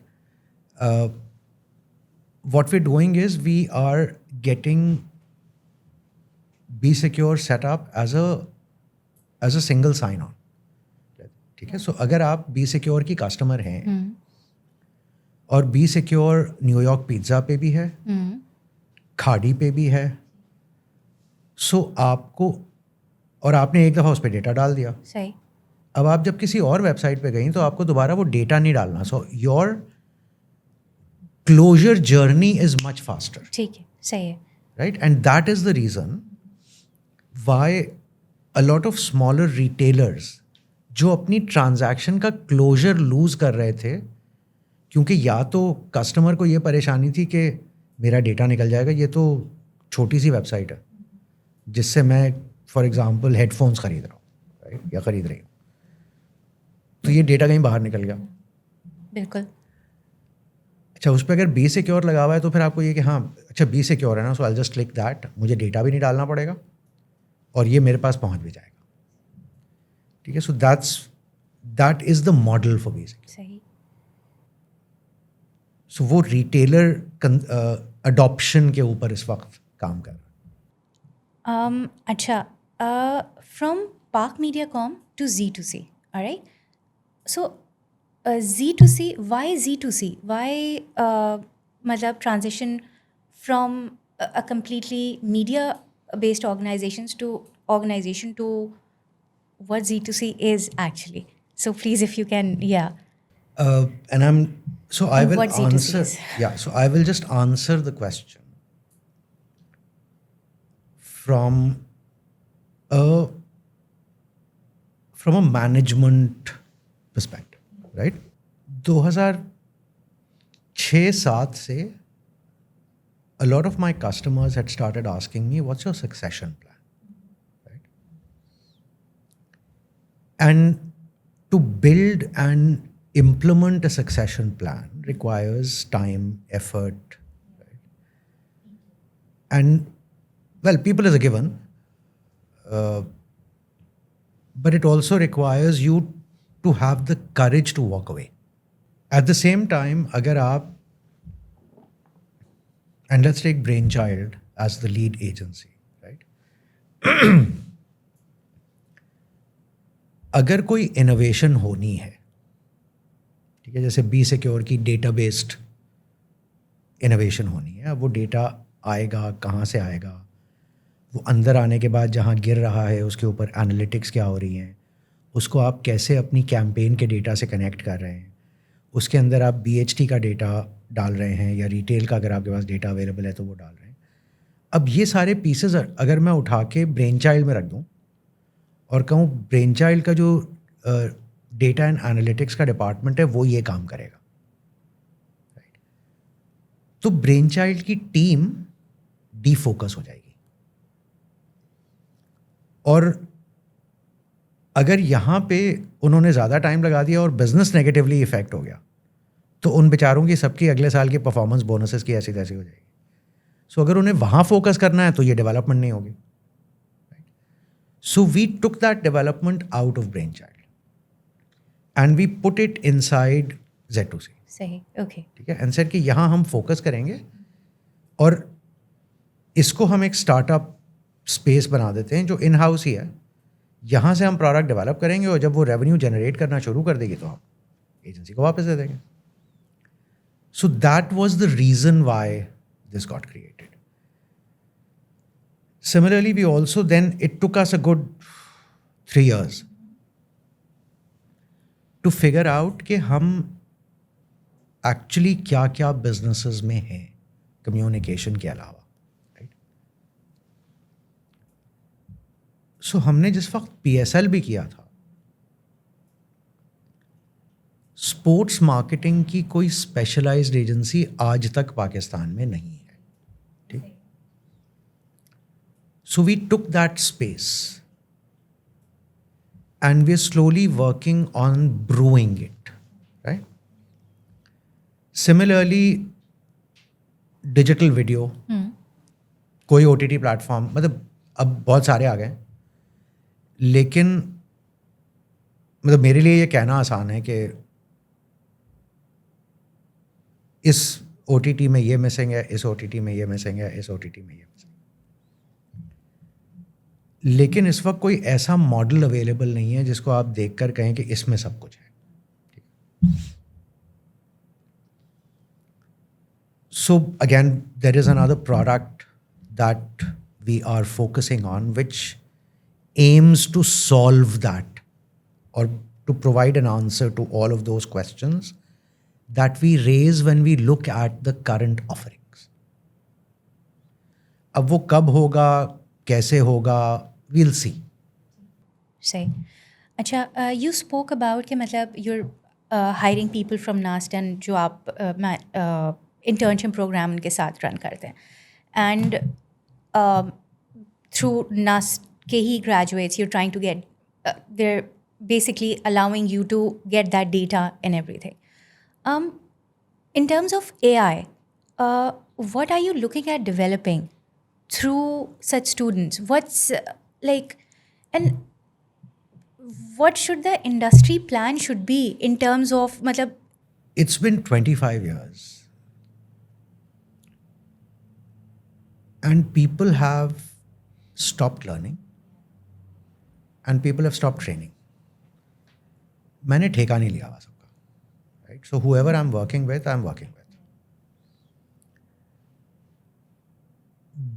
What we're doing is we are getting Be Secure set up as a single sign on. ठीक है, सो अगर आप Be Secure की कस्टमर हैं और Be Secure न्यूयॉर्क पिज्ज़ा पे भी है, खाड़ी पे भी है, सो आपको, और आपने एक दफ़ा उस पर डेटा डाल दिया, सही. अब आप जब किसी और वेबसाइट पे गई तो आपको दोबारा वो डेटा नहीं डालना. So your closure journey is much faster. ठीक है. सही है. Right, and that is the reason why a lot of smaller retailers जो अपनी ट्रांजैक्शन का क्लोजर लूज कर रहे थे, क्योंकि या तो कस्टमर को ये परेशानी थी कि मेरा डेटा निकल जाएगा, ये तो छोटी सी वेबसाइट है, जिससे मैं फॉर एग्जांपल हेडफोन्स खरीद रहा हूँ, राइट, या खरीद रही हूँ, तो ये डेटा कहीं बाहर निकल गया। बिल्कुल। अच्छा, उस पर अगर बी सिक्योर लगा हुआ है तो फिर आपको ये कि हाँ अच्छा बी सिक्योर है ना, सो आई जस्ट क्लिक दैट, मुझे डेटा भी नहीं डालना पड़ेगा और ये मेरे पास पहुँच भी जाएगा। ठीक है, so that is the model for be secure. सही। सो वो रिटेलर अडॉप्शन के ऊपर इस वक्त काम कर रहा है। अच्छा, from Park Mediacom to Z2C, all right? So, Z2C, why Z2C? Why, मतलब transition from a completely media-based organization to what Z2C is actually? So please, if you can, yeah. And I'm so I And will what Z2C answer. is. Yeah, so I will just answer the question from a management perspective, right? 2006-7 से a lot of my customers had started asking me, what's your succession plan, right? And to build and implement a succession plan requires time, effort, right? And well, people is a given, but it also requires you to have the courage to walk away. At the same time, agar aap, and let's take Brainchild as the lead agency, right? अगर कोई innovation होनी है, ठीक है, जैसे be secure की data based innovation होनी है, अब वो डेटा आएगा कहाँ से आएगा, वो अंदर आने के बाद जहाँ गिर रहा है उसके ऊपर एनालिटिक्स क्या हो रही हैं, उसको आप कैसे अपनी कैंपेन के डेटा से कनेक्ट कर रहे हैं, उसके अंदर आप BHT का डेटा डाल रहे हैं या रिटेल का अगर आपके पास डेटा अवेलेबल है तो वो डाल रहे हैं। अब ये सारे पीसेस अगर मैं उठा के ब्रेनचाइल्ड में रख दूँ और कहूँ ब्रेनचाइल्ड का जो डेटा एंड एनालिटिक्स का डिपार्टमेंट है वो ये काम करेगा, राइट, तो ब्रेनचाइल्ड की टीम डीफोकस हो जाएगी। और अगर यहाँ पे उन्होंने ज़्यादा टाइम लगा दिया और बिजनेस नेगेटिवली इफेक्ट हो गया तो उन बेचारों की सबकी अगले साल की परफॉर्मेंस बोनसेस की ऐसी तैसी हो जाएगी। सो अगर उन्हें वहाँ फोकस करना है तो ये डेवलपमेंट नहीं होगी। So we took that development out of Brainchild and we put it inside Z2C। सही, ओके। ठीक है, एंड सेड कि यहाँ हम फोकस करेंगे और इसको हम एक स्टार्टअप स्पेस बना देते हैं जो इन हाउस ही है, यहाँ से हम प्रोडक्ट डेवलप करेंगे और जब वो रेवेन्यू जनरेट करना शुरू कर देगी तो हम एजेंसी को वापस दे देंगे। So that was the reason why this got created. Similarly, we also then, it took us a good 3 years to figure out कि हम एक्चुअली क्या क्या बिजनेसेस में हैं कम्युनिकेशन के अलावा, राइट। सो हमने जिस वक्त PSL भी किया था, स्पोर्ट्स मार्केटिंग की कोई स्पेशलाइज्ड एजेंसी आज तक पाकिस्तान में नहीं है, ठीक। So we took that space and we're slowly working on brewing it, right? Similarly, digital video, कोई OTT प्लेटफॉर्म, मतलब अब बहुत सारे आ गए, लेकिन मतलब मेरे लिए ये कहना आसान है कि इस OTT में ये मिसिंग है, इस OTT में ये मिसिंग है, इस OTT में ये मिसिंग है, लेकिन इस वक्त कोई ऐसा मॉडल अवेलेबल नहीं है जिसको आप देखकर कहें कि इसमें सब कुछ है। So again there is another product that we are focusing on which aims to solve that और to provide an answer to all of those questions that we raise when we look at the current offerings. अब वो कब होगा, कैसे होगा, we'll see. सही। अच्छा, you spoke about कि मतलब your hiring people from NUST and जो आप इंटर्नशिप प्रोग्राम उनके साथ रन करते हैं, and through NUS KE graduates, you're trying to get, they're basically allowing you to get that data and everything. In terms of AI, what are you looking at developing through such students? What's and what should the industry plan should be in terms of, matlab, It's been 25 years. And people have stopped learning. And people have stopped training. मैंने ठेका नहीं लिया हुआ सबका. Right? So whoever I'm working with, I'm working with.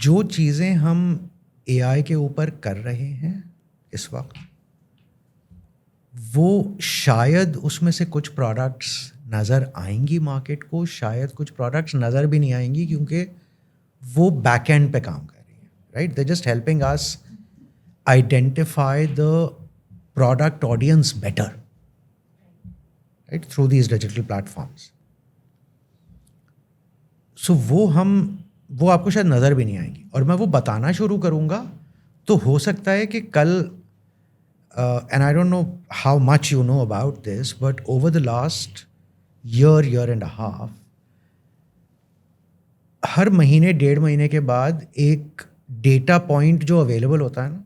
जो चीज़ें हम AI के ऊपर कर रहे हैं इस वक्त, वो शायद उसमें से कुछ प्रोडक्ट्स नज़र आएंगी मार्केट को, शायद कुछ प्रोडक्ट्स नज़र भी नहीं आएंगी क्योंकि वो बैक एंड पे काम कर रही है. Right, they just helping us identify the product audience better, right, through these digital platforms. So वो आपको शायद नज़र भी नहीं आएंगी. और मैं वो बताना शुरू करूँगा तो हो सकता है कि कल and I don't know how much you know about this, but over the last year and a half, हर महीने 1.5 महीने के बाद एक डेटा पॉइंट जो अवेलेबल होता है ना,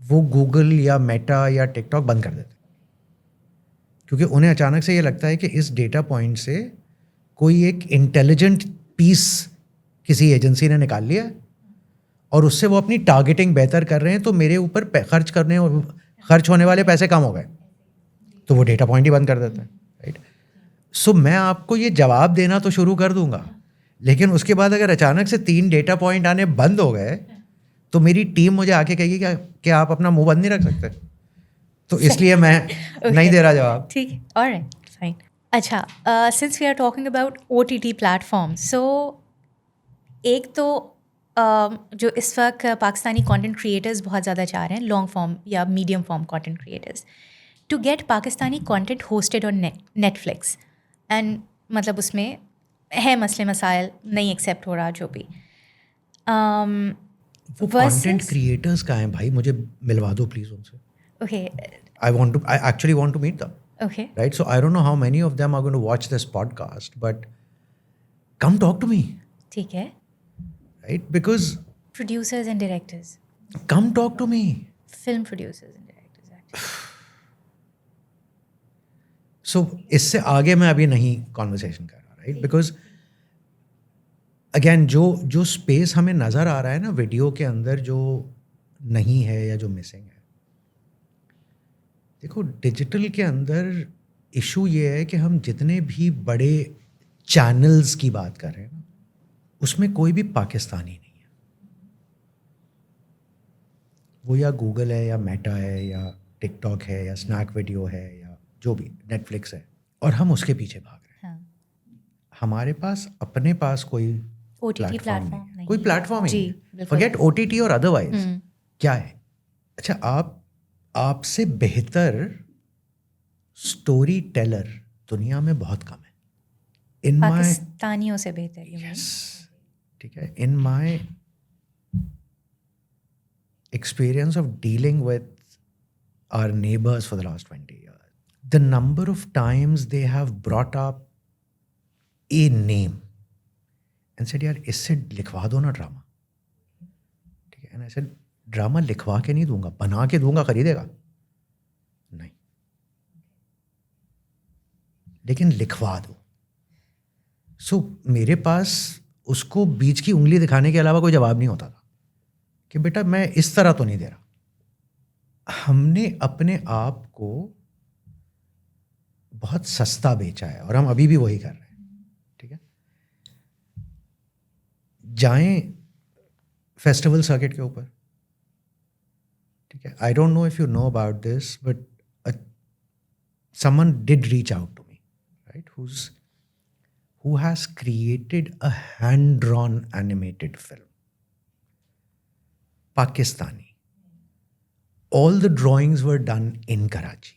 वो गूगल या मेटा या टिकटॉक बंद कर देते हैं. क्योंकि उन्हें अचानक से ये लगता है कि इस डेटा पॉइंट से कोई एक इंटेलिजेंट पीस किसी एजेंसी ने निकाल लिया है और उससे वो अपनी टारगेटिंग बेहतर कर रहे हैं, तो मेरे ऊपर खर्च होने वाले पैसे कम हो गए, तो वो डेटा पॉइंट ही बंद कर देते हैं. राइट. सो मैं आपको ये जवाब देना तो शुरू कर दूंगा, लेकिन उसके बाद अगर अचानक से 3 डेटा पॉइंट आने बंद हो गए तो मेरी टीम मुझे आके कहेगी कि आप अपना मुंह बंद नहीं रख सकते. तो इसलिए मैं नहीं दे रहा जवाब. ठीक है, ऑलराइट, फाइन. अच्छा, since we are talking about OTT platform, so एक तो जो इस वक्त पाकिस्तानी कंटेंट क्रिएटर्स बहुत ज़्यादा चाह रहे हैं, लॉन्ग फॉर्म या medium form content creators, to get Pakistani content hosted on Netflix. And मतलब उसमें है मसले मसाइल, नहीं एक्सेप्ट हो रहा जो भी. वो कंटेंट क्रिएटर्स का है भाई, मुझे मिलवा दो प्लीज उनसे. Okay, I actually want to meet them. Okay, Right? So I don't know how many of them are going to watch this podcast, but come talk to me. ठीक है. Right? Because producers and directors, come talk to me. Film producers and directors. So इससे आगे मैं अभी नहीं conversation कर रहा. Right, because again जो स्पेस हमें नज़र आ रहा है ना वीडियो के अंदर, जो नहीं है या जो मिसिंग है, देखो डिजिटल के अंदर इशू ये है कि हम जितने भी बड़े चैनल्स की बात कर रहे हैं ना, उसमें कोई भी पाकिस्तानी नहीं है. वो या गूगल है या मेटा है या टिकटॉक है या स्नैक वीडियो है या जो भी नेटफ्लिक्स है, और हम उसके पीछे भाग रहे हैं. हाँ, हमारे पास अपने पास कोई OTT प्लेटफॉर्म नहीं है, कोई प्लेटफॉर्म ही जी, नहीं. बिल्कुल. फॉरगेट OTT और अदरवाइज क्या है. अच्छा, आपसे बेहतर स्टोरी टेलर दुनिया में बहुत कम है. इन माय, पाकिस्तानियों से बेहतर. यस, ठीक है, in my experience of dealing with our neighbors for the last 20 years, the number of times they have brought up a name and said, यार इससे लिखवा दो ना ड्रामा. ठीक है, and I said, ड्रामा लिखवा के नहीं दूंगा, बना के दूंगा, खरीदेगा नहीं, लेकिन लिखवा दो. सो मेरे पास उसको बीच की उंगली दिखाने के अलावा कोई जवाब नहीं होता था कि बेटा मैं इस तरह तो नहीं दे रहा. हमने अपने आप को बहुत सस्ता बेचा है और हम अभी भी वही कर रहे हैं. ठीक है, जाएं फेस्टिवल सर्किट के ऊपर. ठीक है, I don't know if you know about this, but someone did reach out to me, right, who has created a hand-drawn animated film, Pakistani. All the drawings were done in Karachi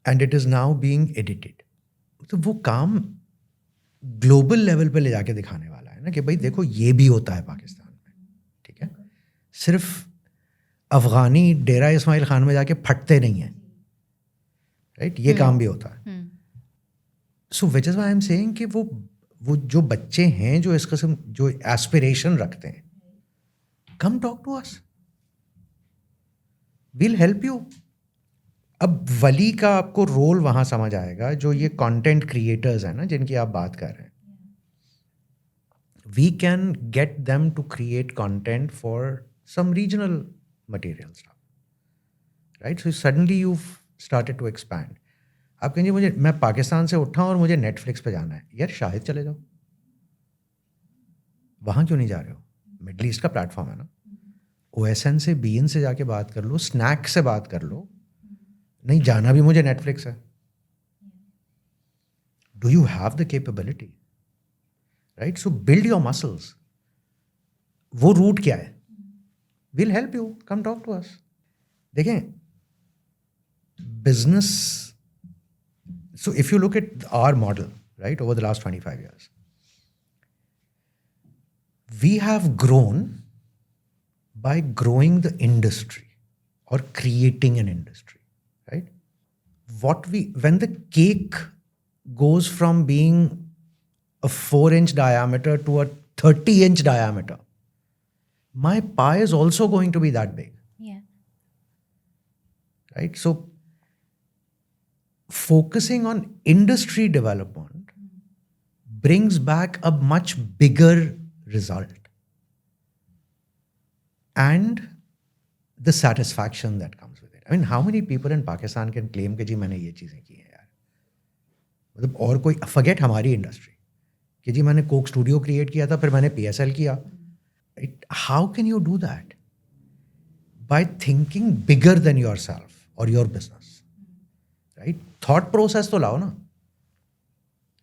and it is now being edited. तो वो काम global level पे ले जाके दिखाने वाला है ना कि भाई देखो ये भी होता है पाकिस्तान में. ठीक है, सिर्फ अफगानी डेरा इस्माइल खान में जाके फटते नहीं हैं, राइट? ये काम भी होता है. So which is why I am saying कि वो जो बच्चे हैं जो इस किस्म जो एस्पिरेशन रखते हैं, come talk to us, will help you. अब वली का आपको रोल वहाँ समझ आएगा जो ये कंटेंट क्रिएटर्स हैं ना जिनकी आप बात कर रहे हैं. We can get them to create content for some regional material stuff, right? So suddenly you've started to expand. आप कहेंगे मैं पाकिस्तान से उठा और मुझे नेटफ्लिक्स पे जाना है. यार शाहिद चले जाओ, वहाँ क्यों नहीं जा रहे हो? मिडल ईस्ट का प्लेटफॉर्म है ना. OSN से BN से जाके बात कर लो, स्नैक से बात कर लो. नहीं जाना भी मुझे नेटफ्लिक्स है. Do you have the capability? Right? So build your muscles. वो रूट क्या है? We'll help you. Come talk to us. देखें, business. So if you look at our model, right, over the last 25 years, we have grown by growing the industry or creating an industry, right? When the cake goes from being a 4-inch diameter to a 30-inch diameter, my pie is also going to be that big. Yeah. Right? So, focusing on industry development brings back a much bigger result. And the satisfaction that comes with it. I mean, how many people in Pakistan can claim कि जी मैंने ये चीज़ें की हैं यार? मतलब और कोई, forget हमारी इंडस्ट्री, कि जी मैंने कोक स्टूडियो क्रिएट किया था, फिर मैंने PSL किया. How can you do that? By thinking bigger than yourself or your business. Right? Thought process तो लाओ ना.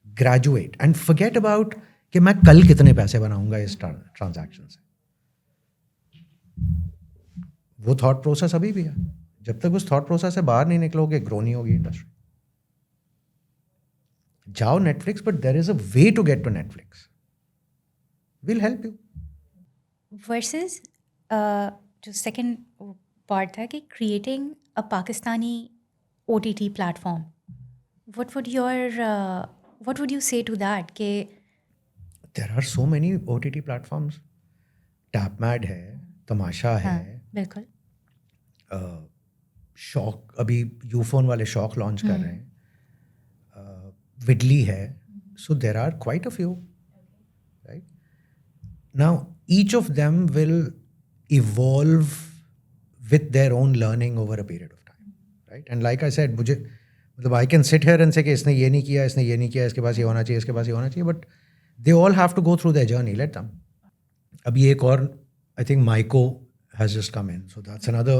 Graduate and forget about कि मैं कल कितने पैसे बनाऊंगा इस ट्रांजैक्शन से. वो थॉट प्रोसेस अभी भी है. जब तक उस थॉट प्रोसेस से बाहर नहीं निकलोगे, ग्रो नहीं होगी इंडस्ट्री. जाओ Netflix, but there is a way to get to Netflix. Will help you. Versus जो सेकंड पार्ट था कि creating a Pakistani OTT platform, what would you say to that? कि there are so many OTT platforms. Tapmad है, तमाशा है, बिल्कुल. Shock, अभी यूफोन वाले shock launch कर रहे हैं. विडली है. So there are quite a few, right? Now each of them will evolve with their own learning over a period of time, right? And like I said, मुझे मतलब I can sit here and say कि इसने ये नहीं किया, इसने ये नहीं किया, इसके पास ये होना चाहिए, इसके पास ये होना चाहिए, but they all have to go through their journey. Let them. अभी एक और, I think Myco has just come in. So that's another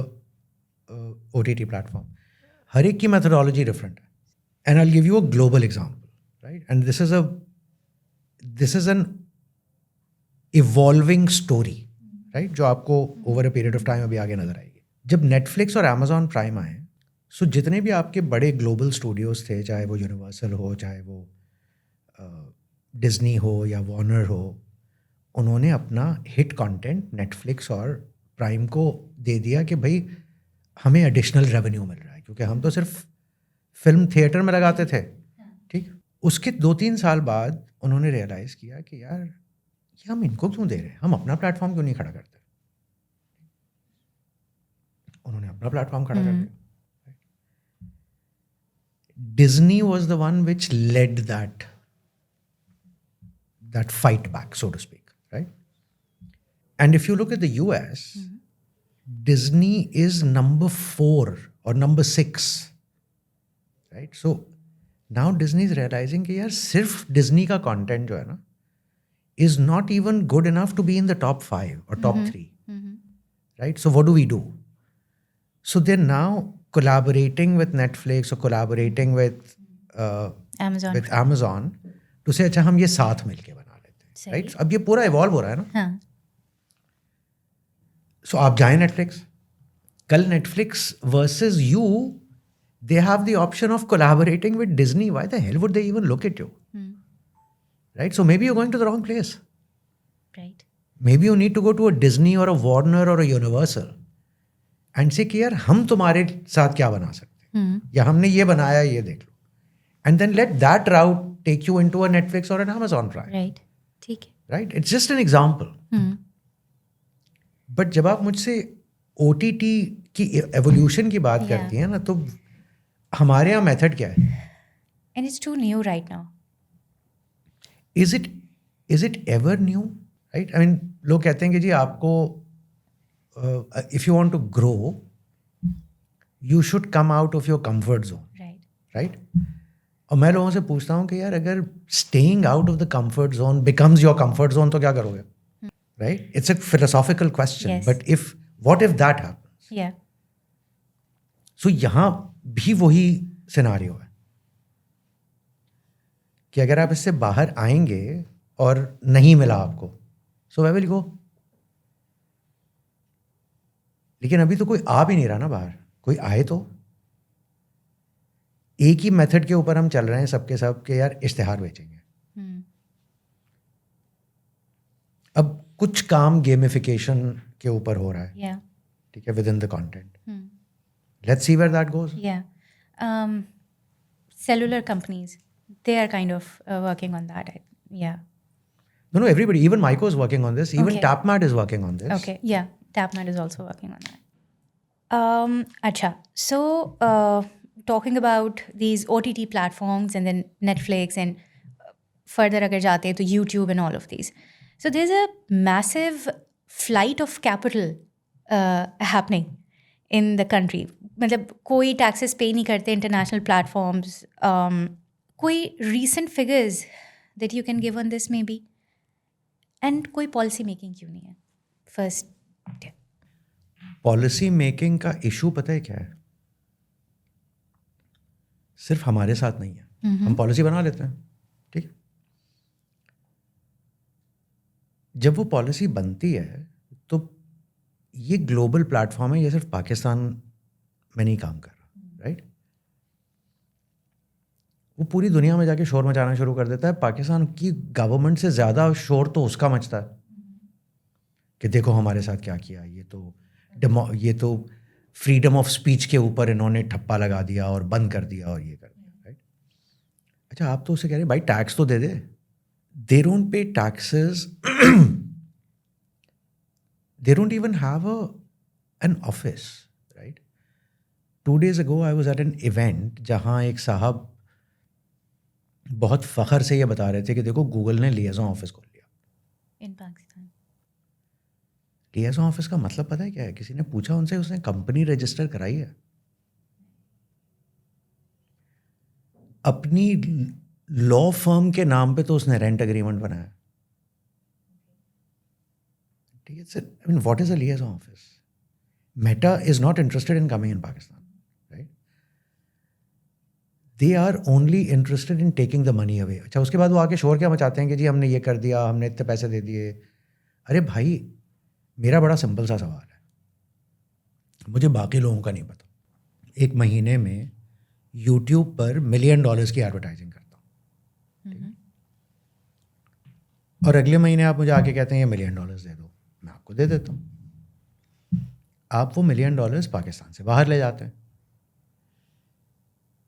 OTT platform. हर एक की methodology different है. And I'll give you a global example, right? And this is an evolving story, right? जो आपको over a period of time अभी आगे नजर आएगी. जब Netflix और Amazon Prime आए, so जितने भी आपके बड़े global studios थे, चाहे वो Universal हो, चाहे वो Disney हो या Warner हो, उन्होंने अपना hit content Netflix और प्राइम को दे दिया कि भाई हमें एडिशनल रेवेन्यू मिल रहा है, क्योंकि हम तो सिर्फ फिल्म थिएटर में लगाते थे. ठीक. उसके 2-3 साल बाद उन्होंने रियलाइज़ किया कि यार ये हम इनको क्यों दे रहे हैं, हम अपना प्लेटफॉर्म क्यों नहीं खड़ा करते. उन्होंने अपना प्लेटफॉर्म खड़ा कर दिया. Disney was the one which led that fight back, so to speak, right? And if you look at the US, Disney is number 4 or number 6, right? So now Disney is realizing कि यार सिर्फ Disney का content जो है ना is not even good enough to be in the top 5 or top 3, right? So what do? So they're now collaborating with Netflix or collaborating with Amazon to say अच्छा हम ये साथ मिलके बना लेते हैं, right? अब ये पूरा evolve हो रहा है ना. So आप जाएं नेटफ्लिक्स, कल Netflix versus you, they have the option of collaborating with Disney. Why the hell would they even look at you, right? So maybe you going to the wrong place, right? maybe you need to go to a Disney or a Warner or a Universal and say कि यार हम तुम्हारे साथ क्या बना सकते हैं, या हमने ये बनाया, ये देख लो, and then let that route take you into a Netflix or an Amazon Prime. Right. ठीक है. Right? It's just an example. But जब आप मुझसे OTT की evolution की बात करती हैं ना, तो हमारे यहाँ मेथड क्या है? And it's too new right now. Is it ever new? Right? I mean, लोग कहते हैं कि जी आपको if you want to grow, you should come out of your comfort zone. Right. Right? और मैं लोगों से पूछता हूँ कि यार अगर staying out of the comfort zone becomes your comfort zone तो क्या करोगे? Right? It's a philosophical question. Yes. But what if that happens? Yeah. So यहाँ भी वही सिनारियो है कि अगर आप इससे बाहर आएंगे और नहीं मिला आपको, so where will you go? लेकिन अभी तो कोई आ भी नहीं रहा ना बाहर, कोई आए तो। एक ही मेथड के ऊपर हम चल रहे हैं सबके सब के यार इश्तिहार बेचेंगे। अब कुछ काम गेमिफिकेशन के ऊपर हो रहा है, ठीक है, within the content. Let's see where that goes. Cellular companies, they are kind of working on that. Yeah. No, everybody, even Myco is working on this. Even TapMat is working on this. Okay, yeah, TapMat is also working on that. Acha. So, talking about these OTT platforms and then Netflix and further agar jaate to YouTube and all of these. So there's a massive flight of capital happening in the country. मतलब कोई taxes pay नहीं करते international platforms. कोई recent figures that you can give on this maybe? And कोई policy making क्यों नहीं है? First tip. Policy making का इशू पता है क्या है? सिर्फ हमारे साथ नहीं है। हम पॉलिसी बना लेते हैं, ठीक, जब वो पॉलिसी बनती है तो ये ग्लोबल प्लेटफॉर्म है, ये सिर्फ पाकिस्तान में नहीं काम कर रहा, राइट? वो पूरी दुनिया में जाके शोर मचाना शुरू कर देता है। पाकिस्तान की गवर्नमेंट से ज़्यादा शोर तो उसका मचता है कि देखो हमारे साथ क्या किया, ये तो फ्रीडम ऑफ स्पीच के ऊपर इन्होंने ठप्पा लगा दिया और बंद कर दिया और ये कर दिया, राइट? अच्छा, आप तो उसे कह रहे भाई टैक्स तो दे दे। They don't pay taxes. They don't even have an office, right? 2 days ago, I was at an event जहाँ एक साहब बहुत फख्र से ये बता रहे थे कि देखो गूगल ने लिएज़न ऑफिस खोल लिया in Pakistan. लिएज़न ऑफिस का मतलब पता है क्या है? किसी ने पूछा उनसे, उसने कंपनी रजिस्टर कराई है, अपनी लॉ फर्म के नाम पे तो उसने रेंट एग्रीमेंट बनाया, ठीक है? I mean what is a liaison office? Meta is not interested in coming in Pakistan, right? They are only interested in taking the money away. अच्छा, उसके बाद वो आके शोर क्या मचाते हैं कि जी हमने ये कर दिया, हमने इतने पैसे दे दिए। अरे भाई, मेरा बड़ा सिंपल सा सवाल है, मुझे बाकी लोगों का नहीं पता। एक महीने में यूट्यूब पर $1 मिलियन की एडवर्टाइजिंग करता हूँ, और अगले महीने आप मुझे आके कहते हैं ये $1 मिलियन दे दो, मैं आपको दे देता हूँ। आप वो $1 मिलियन पाकिस्तान से बाहर ले जाते हैं।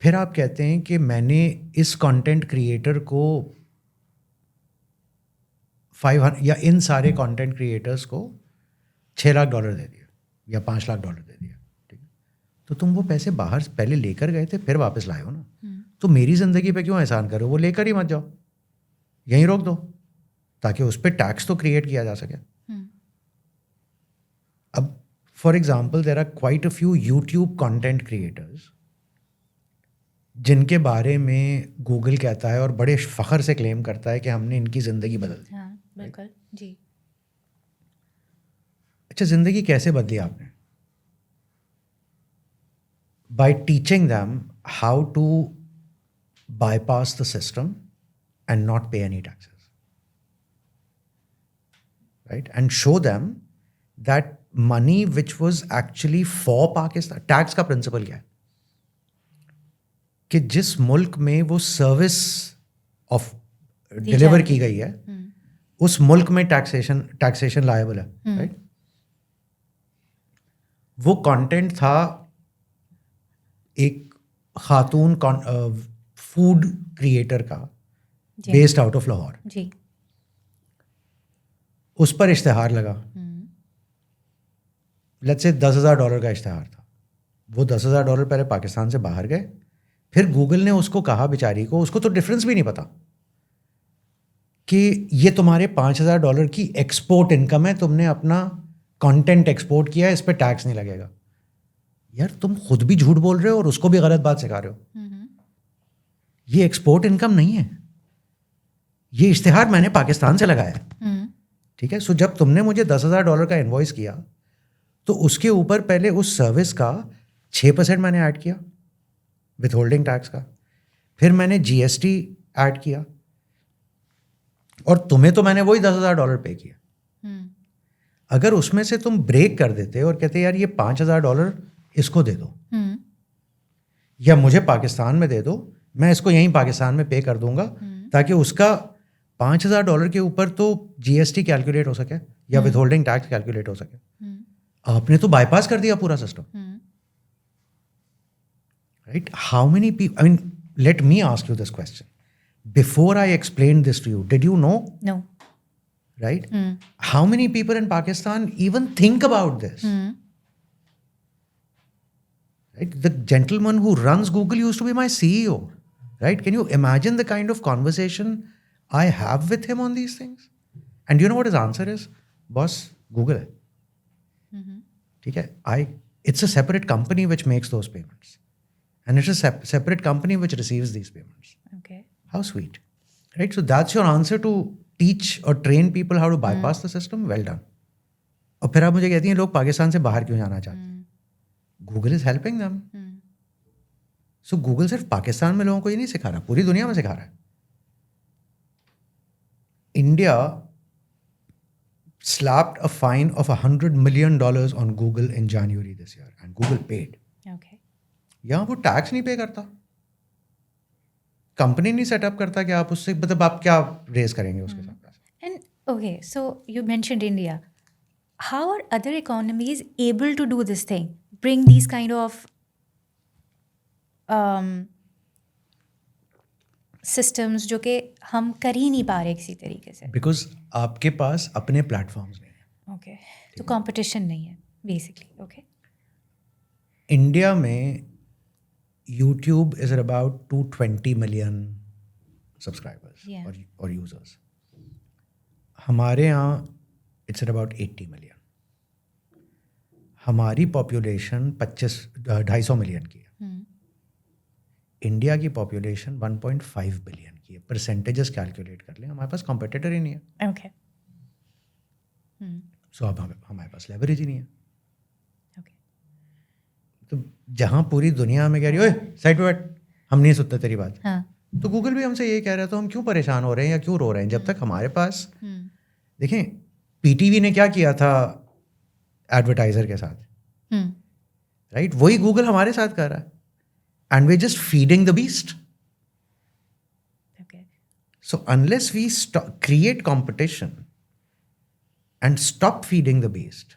फिर आप कहते हैं कि मैंने इस कंटेंट क्रिएटर को 500 या इन सारे कंटेंट क्रिएटर्स को $6 लाख दे दिया या $5 लाख दे दिया, ठीक है? तो तुम वो पैसे बाहर पहले लेकर गए थे, फिर वापस लाए हो ना, तो मेरी ज़िंदगी पे क्यों एहसान करो? वो लेकर ही मत जाओ, यहीं रोक दो, ताकि उस पर टैक्स तो क्रिएट किया जा सके। अब for example there are quite a few YouTube content creators जिनके बारे में गूगल कहता है और बड़े फ़ख्र से क्लेम करता है कि हमने इनकी ज़िंदगी बदल दी। हाँ, बिल्कुल जी। अच्छा, ज़िंदगी कैसे बदली आपने? By teaching them how to bypass the system and not pay any taxes, right? And show them that money which was actually for Pakistan, tax का principle क्या है कि जिस मुल्क में वो सर्विस ऑफ डिलीवर की गई है उस मुल्क में टैक्सेशन लायबल है, राइट? वो कंटेंट था एक खातून फूड क्रिएटर का, बेस्ड आउट ऑफ लाहौर. जी. उस पर इश्तेहार लगा, लेट्स से $10,000 का इश्तेहार था. वो $10,000 पहले पाकिस्तान से बाहर गए, फिर गूगल ने उसको कहा बेचारी को, उसको तो डिफरेंस भी नहीं पता कि ये तुम्हारे $5,000 की एक्सपोर्ट इनकम है, तुमने अपना कंटेंट एक्सपोर्ट किया है, इस पर टैक्स नहीं लगेगा. यार तुम खुद भी झूठ बोल रहे हो और उसको भी गलत बात सिखा रहे हो. ये एक्सपोर्ट इनकम नहीं है, ये इश्तेहार मैंने पाकिस्तान से लगाया है. ठीक है. सो जब तुमने मुझे $10,000 का इनवॉइस किया तो उसके ऊपर पहले उस सर्विस का 6% मैंने ऐड किया विथ होल्डिंग टैक्स का, फिर मैंने GST ऐड किया, और तुम्हें तो मैंने वही $10,000 पे किया. अगर उसमें से तुम ब्रेक कर देते और कहते यार ये $5,000 इसको दे दो, या मुझे पाकिस्तान में दे दो, मैं इसको यहीं पाकिस्तान में पे कर दूंगा, ताकि उसका $5,000 के ऊपर तो GST कैलकुलेट हो सके या विथ होल्डिंग टैक्स कैलकुलेट हो सके. आपने तो बाईपास कर दिया पूरा system, right? How many people, I mean, let me ask you this question. Before I explained this to you, did you know? No. Right? How many people in Pakistan even think about this? Right? The gentleman who runs Google used to be my CEO. Right? Can you imagine the kind of conversation I have with him on these things? And you know what his answer is? Boss, Google hai. ठीक है? It's a separate company which makes those payments. And it's a separate company which receives these payments. Okay. How sweet, right? So that's your answer to teach or train people how to bypass the system. Well done. और फिर आप मुझे कहती हैं लोग पाकिस्तान से बाहर क्यों जाना चाहते हैं? Google is helping them. So Google सिर्फ पाकिस्तान में लोगों को ये नहीं सिखा रहा, पूरी दुनिया में सिखा रहा है. India slapped a fine of $100 million on Google in January this year, and Google paid. Okay. यहाँ वो टैक्स नहीं पे करता, कंपनी नहीं सेटअप करता कि आप उससे, मतलब आप क्या रेज करेंगे उसके साथ. And okay, so you mentioned India. How are other economies able to do this thing? Bring these kind of systems जो कि हम कर ही नहीं पा रहे किसी तरीके से. बिकॉज आपके पास अपने प्लेटफॉर्म्स नहीं है. Okay. तो कंपटीशन नहीं है बेसिकली. Okay. इंडिया में YouTube is at about 220 million subscribers or users. हमारे यहाँ it's at about 80 million. हमारी पॉपुलेशन 250 मिलियन की है. इंडिया की पॉपुलेशन 1.5 बिलियन की है. परसेंटेजेस कैलकुलेट कर लें, हमारे पास कॉम्पिटिटर ही नहीं है. Okay. सो अब हमारे पास लेवरेज ही नहीं है. Okay. तो जहाँ पूरी दुनिया में कह रही, ओए साइड पे बैठ, हम नहीं सुनते तेरी बात. हाँ. तो गूगल भी हमसे यही कह रहा है, तो हम क्यों परेशान हो रहे हैं या क्यों रो रहे हैं जब तक हमारे पास. देखें, PTV ने क्या किया था एडवर्टाइजर के साथ, राइट? वही गूगल हमारे साथ कर रहा है, and we just feeding the beast. So unless we create competition and stop feeding the beast.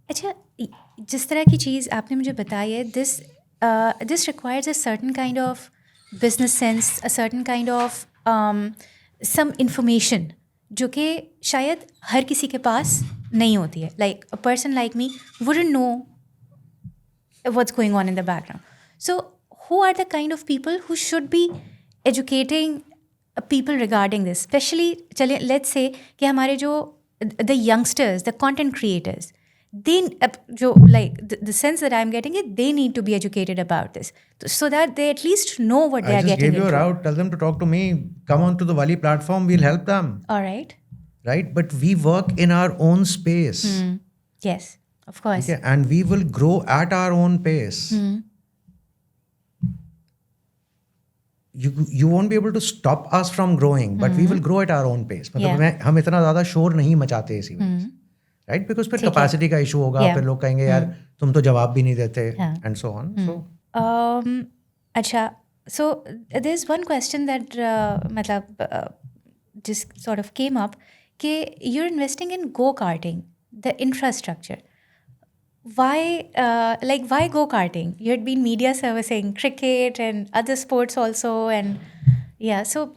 अच्छा, जिस तरह की चीज़ आपने मुझे बताई है, this requires a certain kind of business sense, a certain kind of some information जो कि शायद हर किसी के पास नहीं होती है. Like a person like me wouldn't know what's going on in the background. So who are the kind of people who should be educating people regarding this? Especially, चलिए let's say कि हमारे जो the youngsters, the content creators, they जो like the sense that I'm getting it, they need to be educated about this so that they at least know what they are getting into. I just gave you a route. Tell them to talk to me. Come on to the Wali platform. We'll help them. All right. Right, but we work in our own space. Yes, of course. Okay, and we will grow at our own pace. You won't be able to stop us from growing, but we will grow at our own pace. मतलब हम इतना ज़्यादा शोर नहीं मचाते इसी वजह से, right? Because फिर capacity का issue होगा, फिर लोग कहेंगे यार तुम तो जवाब भी नहीं देते, and so on. So अच्छा, so there's one question that मतलब just sort of came up कि you're investing in go-karting, the infrastructure. Why go-karting? You had been media servicing cricket and other sports also, and yeah, so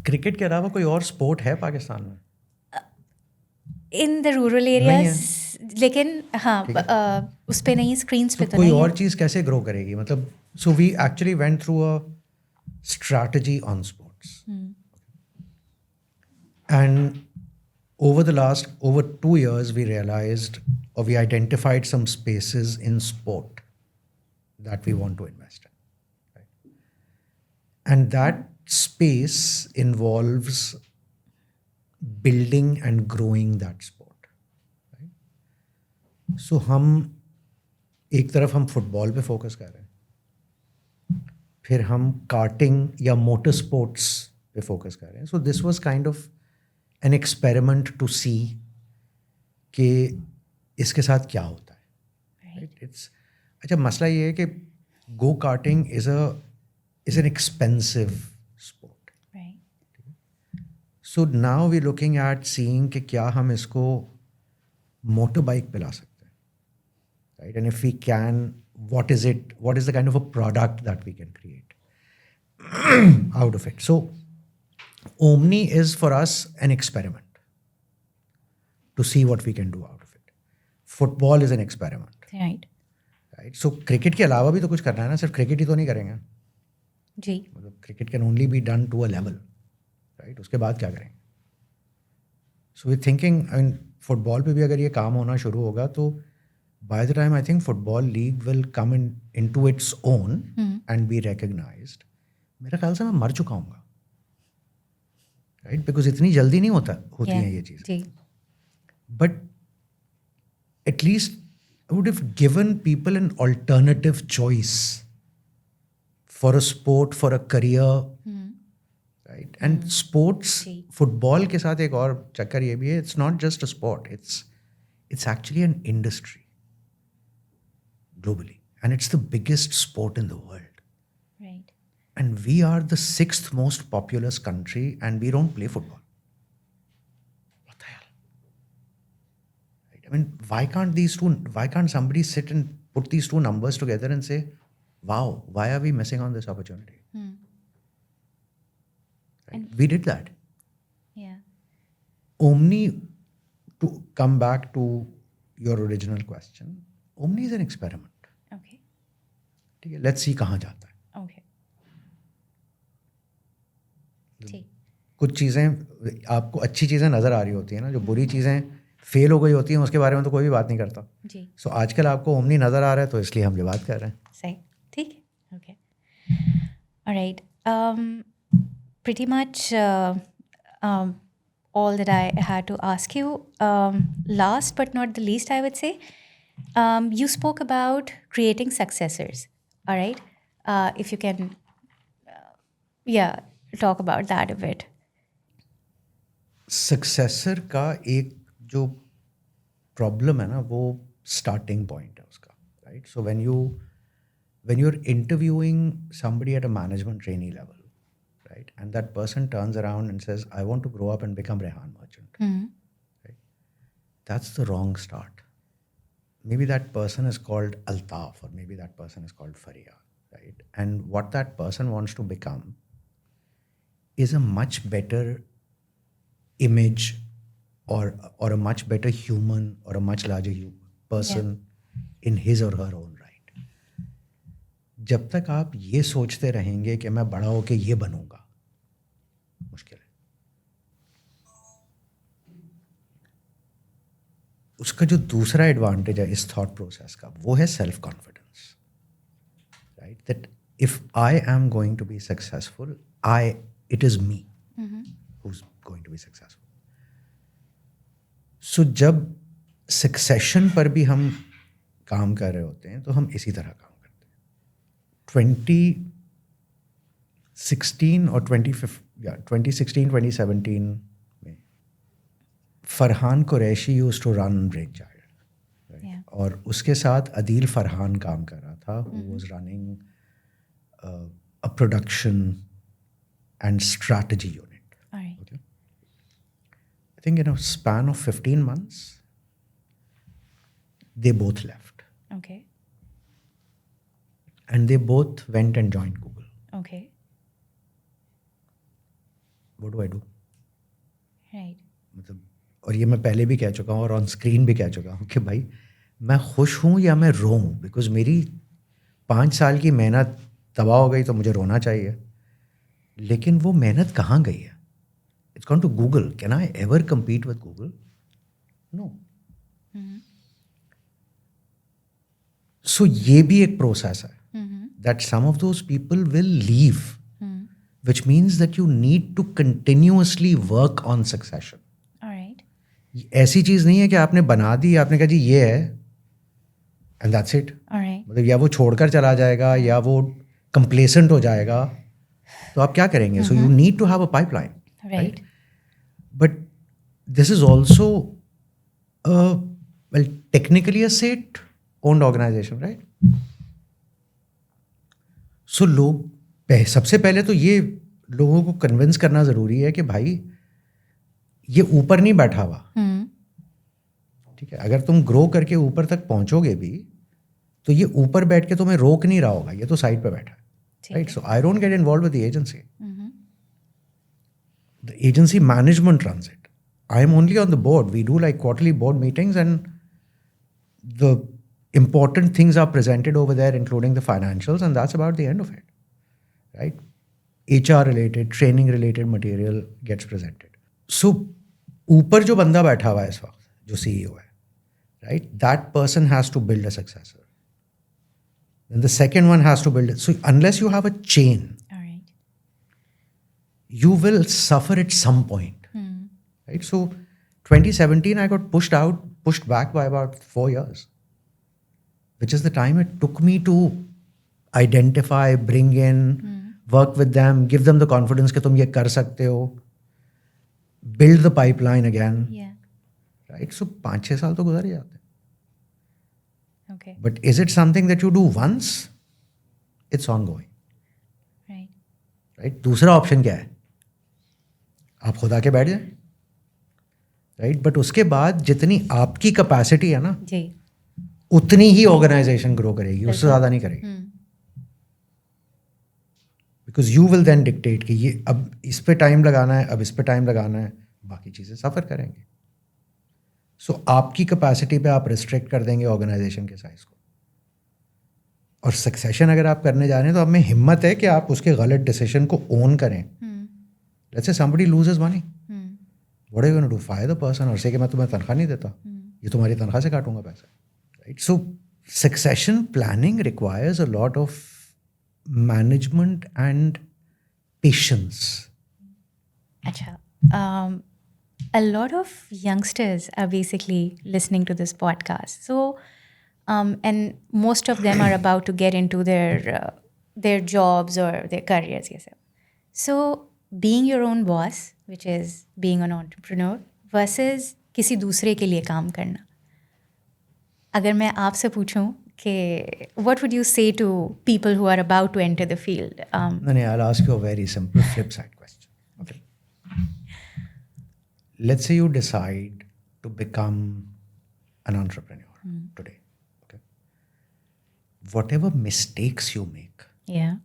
cricket के अलावा कोई और sport है पाकिस्तान में? in the rural नहीं areas, है। लेकिन हाँ, उस पे नहीं, स्क्रीन्स पे तो तो कोई नहीं और है। चीज़ कैसे ग्रो करेगी? मतलब so we actually went through a strategy on sports. And over 2 years, we realized or we identified some spaces in sport that we want to invest in. Right? And that space involves building and growing that sport. Right? So हम एक तरफ हम football पे focus कर रहे हैं, फिर हम कार्टिंग या मोटर स्पोर्ट्स पे फोकस कर रहे हैं. So this was kind of an experiment to see कि इसके साथ क्या होता है. राइट? इट्स अच्छा, मसला ये है कि go karting is an expensive sport. So now we looking at seeing कि क्या हम इसको मोटर बाइक पे ला सकते हैं. Right? And if we can, what is the kind of a product that we can create out of it? So Omni is for us an experiment to see what we can do out of it. Football is an experiment. Right. Right? So cricket के अलावा भी तो कुछ करना है ना, सिर्फ cricket ही तो नहीं करेंगे. जी. मतलब cricket can only be done to a level. Right? उसके बाद क्या करेंगे? So we thinking, I mean football पे भी अगर ये काम होना शुरू होगा तो by the time I think football league will come into its own and be recognized, मेरा ख्याल से मैं मर चुका हूँगा. Right? Because इतनी जल्दी नहीं होती हैं ये चीज़. But at least I would have given people an alternative choice for a sport, for a career. Right? And sports, football के साथ एक और चक्कर ये भी है, it's not just a sport, it's actually an industry globally, and it's the biggest sport in the world. Right. And we are the 6th most populous country and we don't play football. What the hell? Right? I mean, why can't somebody sit and put these two numbers together and say, wow, why are we missing on this opportunity? Right? We did that. Yeah. Omni, to come back to your original question, Omni is an experiment. Okay. ठीक है, let's see कहाँ जाता है. Okay. ठीक. कुछ चीज़ें आपको अच्छी चीज़ें नज़र आ रही होती हैं ना, जो बुरी चीज़ें फेल हो गई होती हैं उसके बारे में तो कोई भी बात नहीं करता. जी. सो आजकल आपको ओमनी नज़र आ रहा है तो इसलिए हम ये बात कर रहे हैं. सही. ठीक है. Okay. All right. Pretty much all that I had to ask you. Last but not the least, I would say, you spoke about creating successors. All right. If you can, talk about that a bit. Successor का एक जो problem है ना, वो starting point है उसका. Right? So when you are interviewing somebody at a management trainee level, right, and that person turns around and says, I want to grow up and become Rehan Merchant. Right? That's the wrong start. Maybe that person is called Altaf, or maybe that person is called Faria, right? And what that person wants to become is a much better image or a much better human or a much larger person in his or her own right. जब तक आप ये सोचते रहेंगे कि मैं बड़ा होके ये बनूंगा, मुश्किल है. उसका जो दूसरा एडवांटेज है इस थॉट प्रोसेस का, वो है self confidence. Right? That if I am going to be successful, it is me who is going to be successful. So जब सक्सेशन पर भी हम काम कर रहे होते हैं तो हम इसी तरह काम करते हैं. 2016 और 2017 में Farhan Qureshi used to run break child, और उसके साथ अदील फरहान काम कर रहा था, who was running a production and strategy unit. think in a span of 15 months, they both left. Okay. And they both went and joined Google. Okay. What do I do? Right. मतलब, और ये मैं पहले भी कह चुका हूँ और ऑन स्क्रीन भी कह चुका हूँ कि भाई मैं खुश हूँ या मैं रो हूँ, बिकॉज मेरी 5 साल की मेहनत तबाह हो गई तो मुझे रोना चाहिए, लेकिन वो मेहनत कहाँ गई है? It's gone to Google. Can I ever compete with Google? No. So ये भी एक प्रोसेस है that some of those people will leave, which means that you need to continuously work on succession. All right. ऐसी चीज़ नहीं है कि आपने बना दी, आपने कहा जी ये है and that's it. All right. मतलब या वो छोड़कर चला जाएगा या वो complacent हो जाएगा, तो आप क्या करेंगे? So you need to have a pipeline. Right. But this is also well, technically a state-owned organization, right? So लोग सबसे पहले तो ये लोगों को कन्विंस करना ज़रूरी है कि भाई ये ऊपर नहीं बैठा हुआ. ठीक है, अगर तुम ग्रो करके ऊपर तक पहुंचोगे भी तो ये ऊपर बैठ के तुम्हें रोक नहीं रहा होगा, ये तो साइड पे बैठा है. Right. So I don't get involve with the agency. The agency management runs it. I am only on the board. We do like quarterly board meetings and the important things are presented over there, including the financials, and that's about the end of it. Right? HR related, training related material gets presented. So, ऊपर जो बंदा बैठा हुआ है इस वक्त, जो CEO है, right? That person has to build a successor. Then the second one has to build it. So, unless you have a chain, All right. you will suffer at some point. Right? So, 2017, I got pushed back by about 4 years. Which is the time it took me to identify, bring in, work with them, give them the confidence कि तुम ये कर सकते हो, build the pipeline again. Yeah. Right? So 5-6 साल तो गुजर ही जाते हैं. Okay. But is it something that you do once? It's ongoing. Right. Right? दूसरा ऑप्शन क्या है? आप खुद आके बैठ जाए. Right? But उसके बाद जितनी आपकी कैपेसिटी है ना, जी. उतनी ही ऑर्गेनाइजेशन ग्रो करेगी, उससे ज़्यादा नहीं करेगी. Because you will then dictate कि ये अब इस पे टाइम लगाना है, अब इस पे टाइम लगाना है, बाकी चीज़ें सफ़र करेंगे. सो आपकी कैपेसिटी पे आप रिस्ट्रिक्ट कर देंगे ऑर्गेनाइजेशन के साइज को. और सक्सेशन अगर आप करने जा रहे हैं तो आप में हिम्मत है कि आप उसके गलत डिसीजन को ओन करें. Let's say somebody loses money. What are you going to do? Fire the person और से कि मैं तुम्हें तनख्वाह नहीं देता, ये तुम्हारी तनख्वाह से काटूंगा पैसा. Right? So succession planning requires a lot of management and patience. Acha. A lot of youngsters are basically listening to this podcast. So, and most of them are about to get into their jobs or their careers. Yes. So, being your own boss, which is being an entrepreneur, versus किसी दूसरे के लिए काम करना. अगर मैं आपसे पूछूं कि what would you say to people who are about to enter the field? No, I'll ask you a very simple flip side question. Okay. Let's say you decide to become an entrepreneur today. Okay. Whatever mistakes you make, Yeah.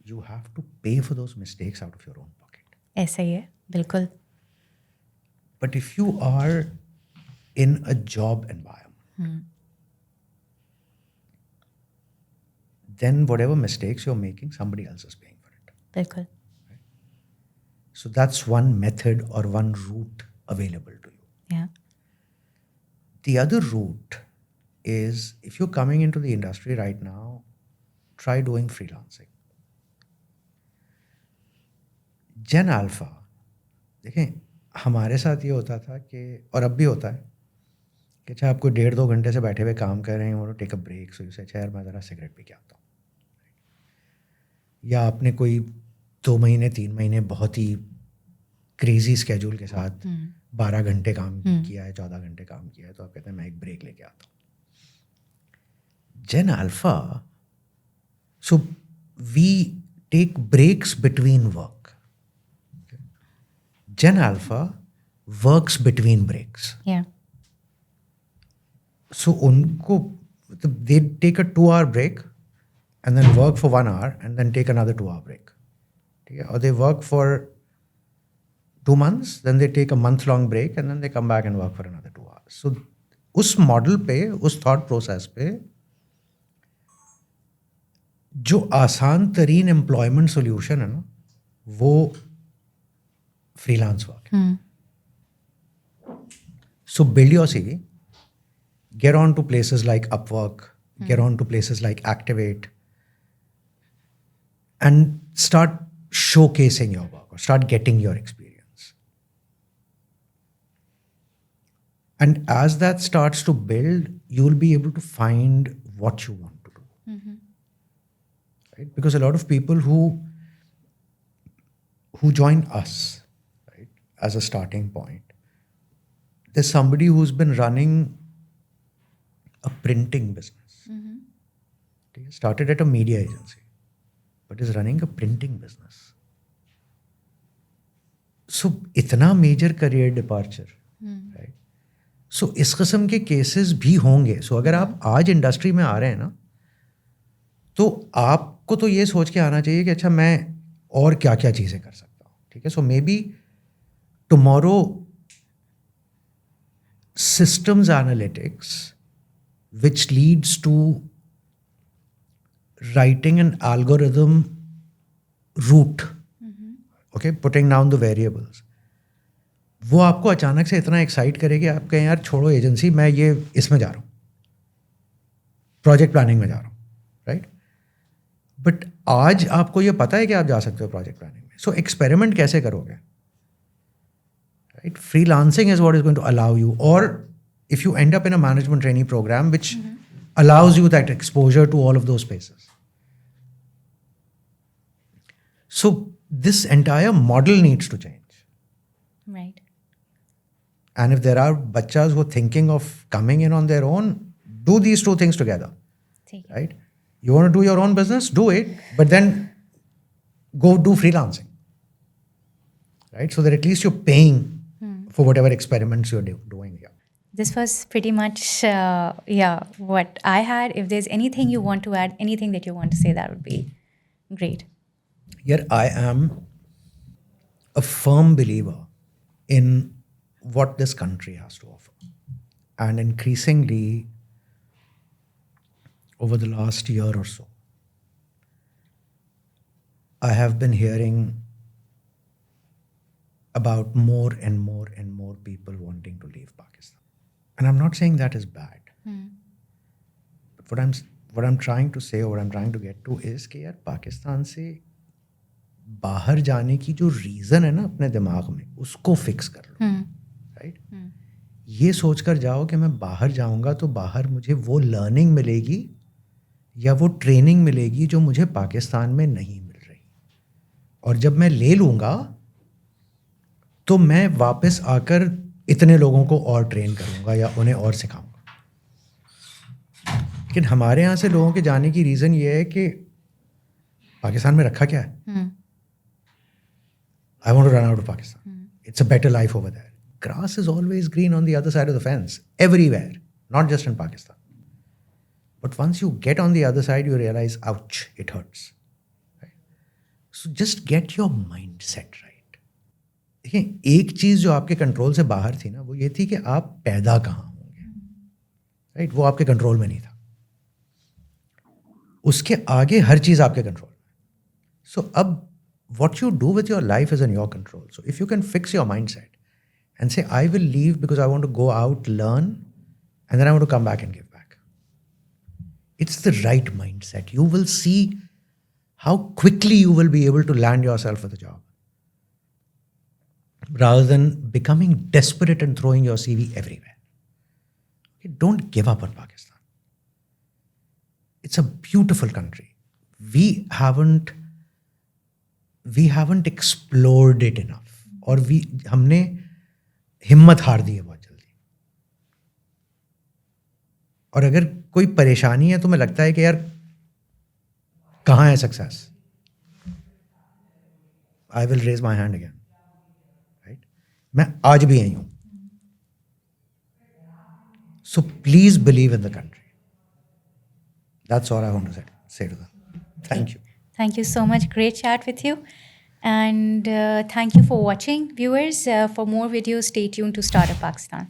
you have to pay for those mistakes out of your own pocket. ऐसा ही है, बिल्कुल. But if you are in a job environment, then whatever mistakes you're making, somebody else is paying for it. बिल्कुल. So that's one method or one route available to you. Yeah. The other route is, if you're coming into the industry right now, try doing freelancing. Gen Alpha, देखें हमारे साथ ये होता था कि, और अब भी होता है कि चाहे आपको 1.5-2 घंटे से बैठे हुए काम कर रहे हैं, और take a break, so you say यार मैं ज़रा सिगरेट पी के आता हूँ. या आपने कोई 2 महीने 3 महीने बहुत ही क्रेजी स्केड्यूल के साथ 12 घंटे काम किया है, 14 घंटे काम किया है, तो आप कहते हैं मैं एक ब्रेक लेके आता हूँ. Gen Alpha, so we take breaks between work. Okay. Gen Alpha, works between breaks. Yeah. So उनको they take a 2-hour break and then work for 1 hour and then take another 2-hour break. ठीक है? Or they work for 2 months, then they take a month-long break and then they come back and work for another 2 hours. So उस model पे, उस thought process पे जो आसान तरीन employment solution है ना, वो फ्रीलांस वर्क है. So build your CV, get on to places like Upwork, get on to places like Activate, and start showcasing your work or start getting your experience. And as that starts to build, you'll be able to find what you want to do. Right? Because a lot of people who join us, right, as a starting point, there's somebody who's been running a printing business. He started at a media agency, but is running a printing business. So, इतना major career departure, right? So, इस किस्म के cases भी होंगे. So, अगर आप आज industry में आ रहे हैं ना, तो आपको तो ये सोच के आना चाहिए कि अच्छा मैं और क्या क्या चीज़ें कर सकता हूँ. ठीक है. So, maybe tomorrow systems analytics, which leads to writing an algorithm route, okay, putting down the variables, वो आपको अचानक से इतना एक्साइट करेगी, आप कहें यार छोड़ो एजेंसी, मैं ये इसमें जा रहा हूँ, प्रोजेक्ट प्लानिंग में जा रहा हूँ, राइट. बट आज आपको ये पता है कि आप जा सकते हो प्रोजेक्ट प्लानिंग में. सो एक्सपेरिमेंट कैसे करोगे? Right? Freelancing is what is going to allow you, or if you end up in a management trainee program, which allows you that exposure to all of those spaces. So this entire model needs to change. Right. And if there are bachas who are thinking of coming in on their own, do these two things together. Right? You want to do your own business, do it, but then go do freelancing. Right? So that at least you're paying for whatever experiments you're doing here. This was pretty much, what I had. If there's anything you want to add, anything that you want to say, that would be great. Here I am a firm believer in what this country has to offer. And increasingly, over the last year or so, I have been hearing about more and more and more people wanting to leave Pakistan. And I'm not saying that is bad. But what I'm trying to say, or what I'm trying to get to is कि यार पाकिस्तान से बाहर जाने की जो reason है ना अपने दिमाग में, उसको फिक्स कर लो. राइट. ये सोच कर जाओ कि मैं बाहर जाऊंगा तो बाहर मुझे वो लर्निंग मिलेगी या वो ट्रेनिंग मिलेगी जो मुझे पाकिस्तान में नहीं मिल रही. और जब मैं ले लूँगा तो मैं वापस आकर इतने लोगों को और ट्रेन करूँगा या उन्हें और सिखाऊंगा. लेकिन हमारे यहाँ से लोगों के जाने की रीज़न ये है कि पाकिस्तान में रखा क्या है? I want to run out of Pakistan. It's a better life over there. Grass is always green on the other side of the fence, everywhere, not just in Pakistan. But once you get on the other side, you realize, ouch, it hurts. Right? So just get your mindset right. देखिए, एक चीज़ जो आपके control से बाहर थी ना, वो ये थी कि आप पैदा कहाँ होंगे. राइट. वो आपके कंट्रोल में नहीं था. उसके आगे हर चीज़ आपके कंट्रोल में. सो अब what you do with your life is in your control. So if you can fix your mindset and say, I will leave because I want to go out, learn, and then I want to come back and give back. It's the right mindset. You will see how quickly you will be able to land yourself with a job, rather than becoming desperate and throwing your CV everywhere. Okay, don't give up on Pakistan. It's a beautiful country. We haven't explored it enough, और हमने हिम्मत हार दी है बहुत जल्दी. और अगर कोई परेशानी है तो मैं लगता है कि यार कहाँ है success, I will raise my hand again, right? मैं आज भी यहीं हूँ. So please believe in the country. That's all I want to say to them. Thank you. Thank you so much. Great chat with you. And thank you for watching, viewers. For more videos, stay tuned to Startup Pakistan.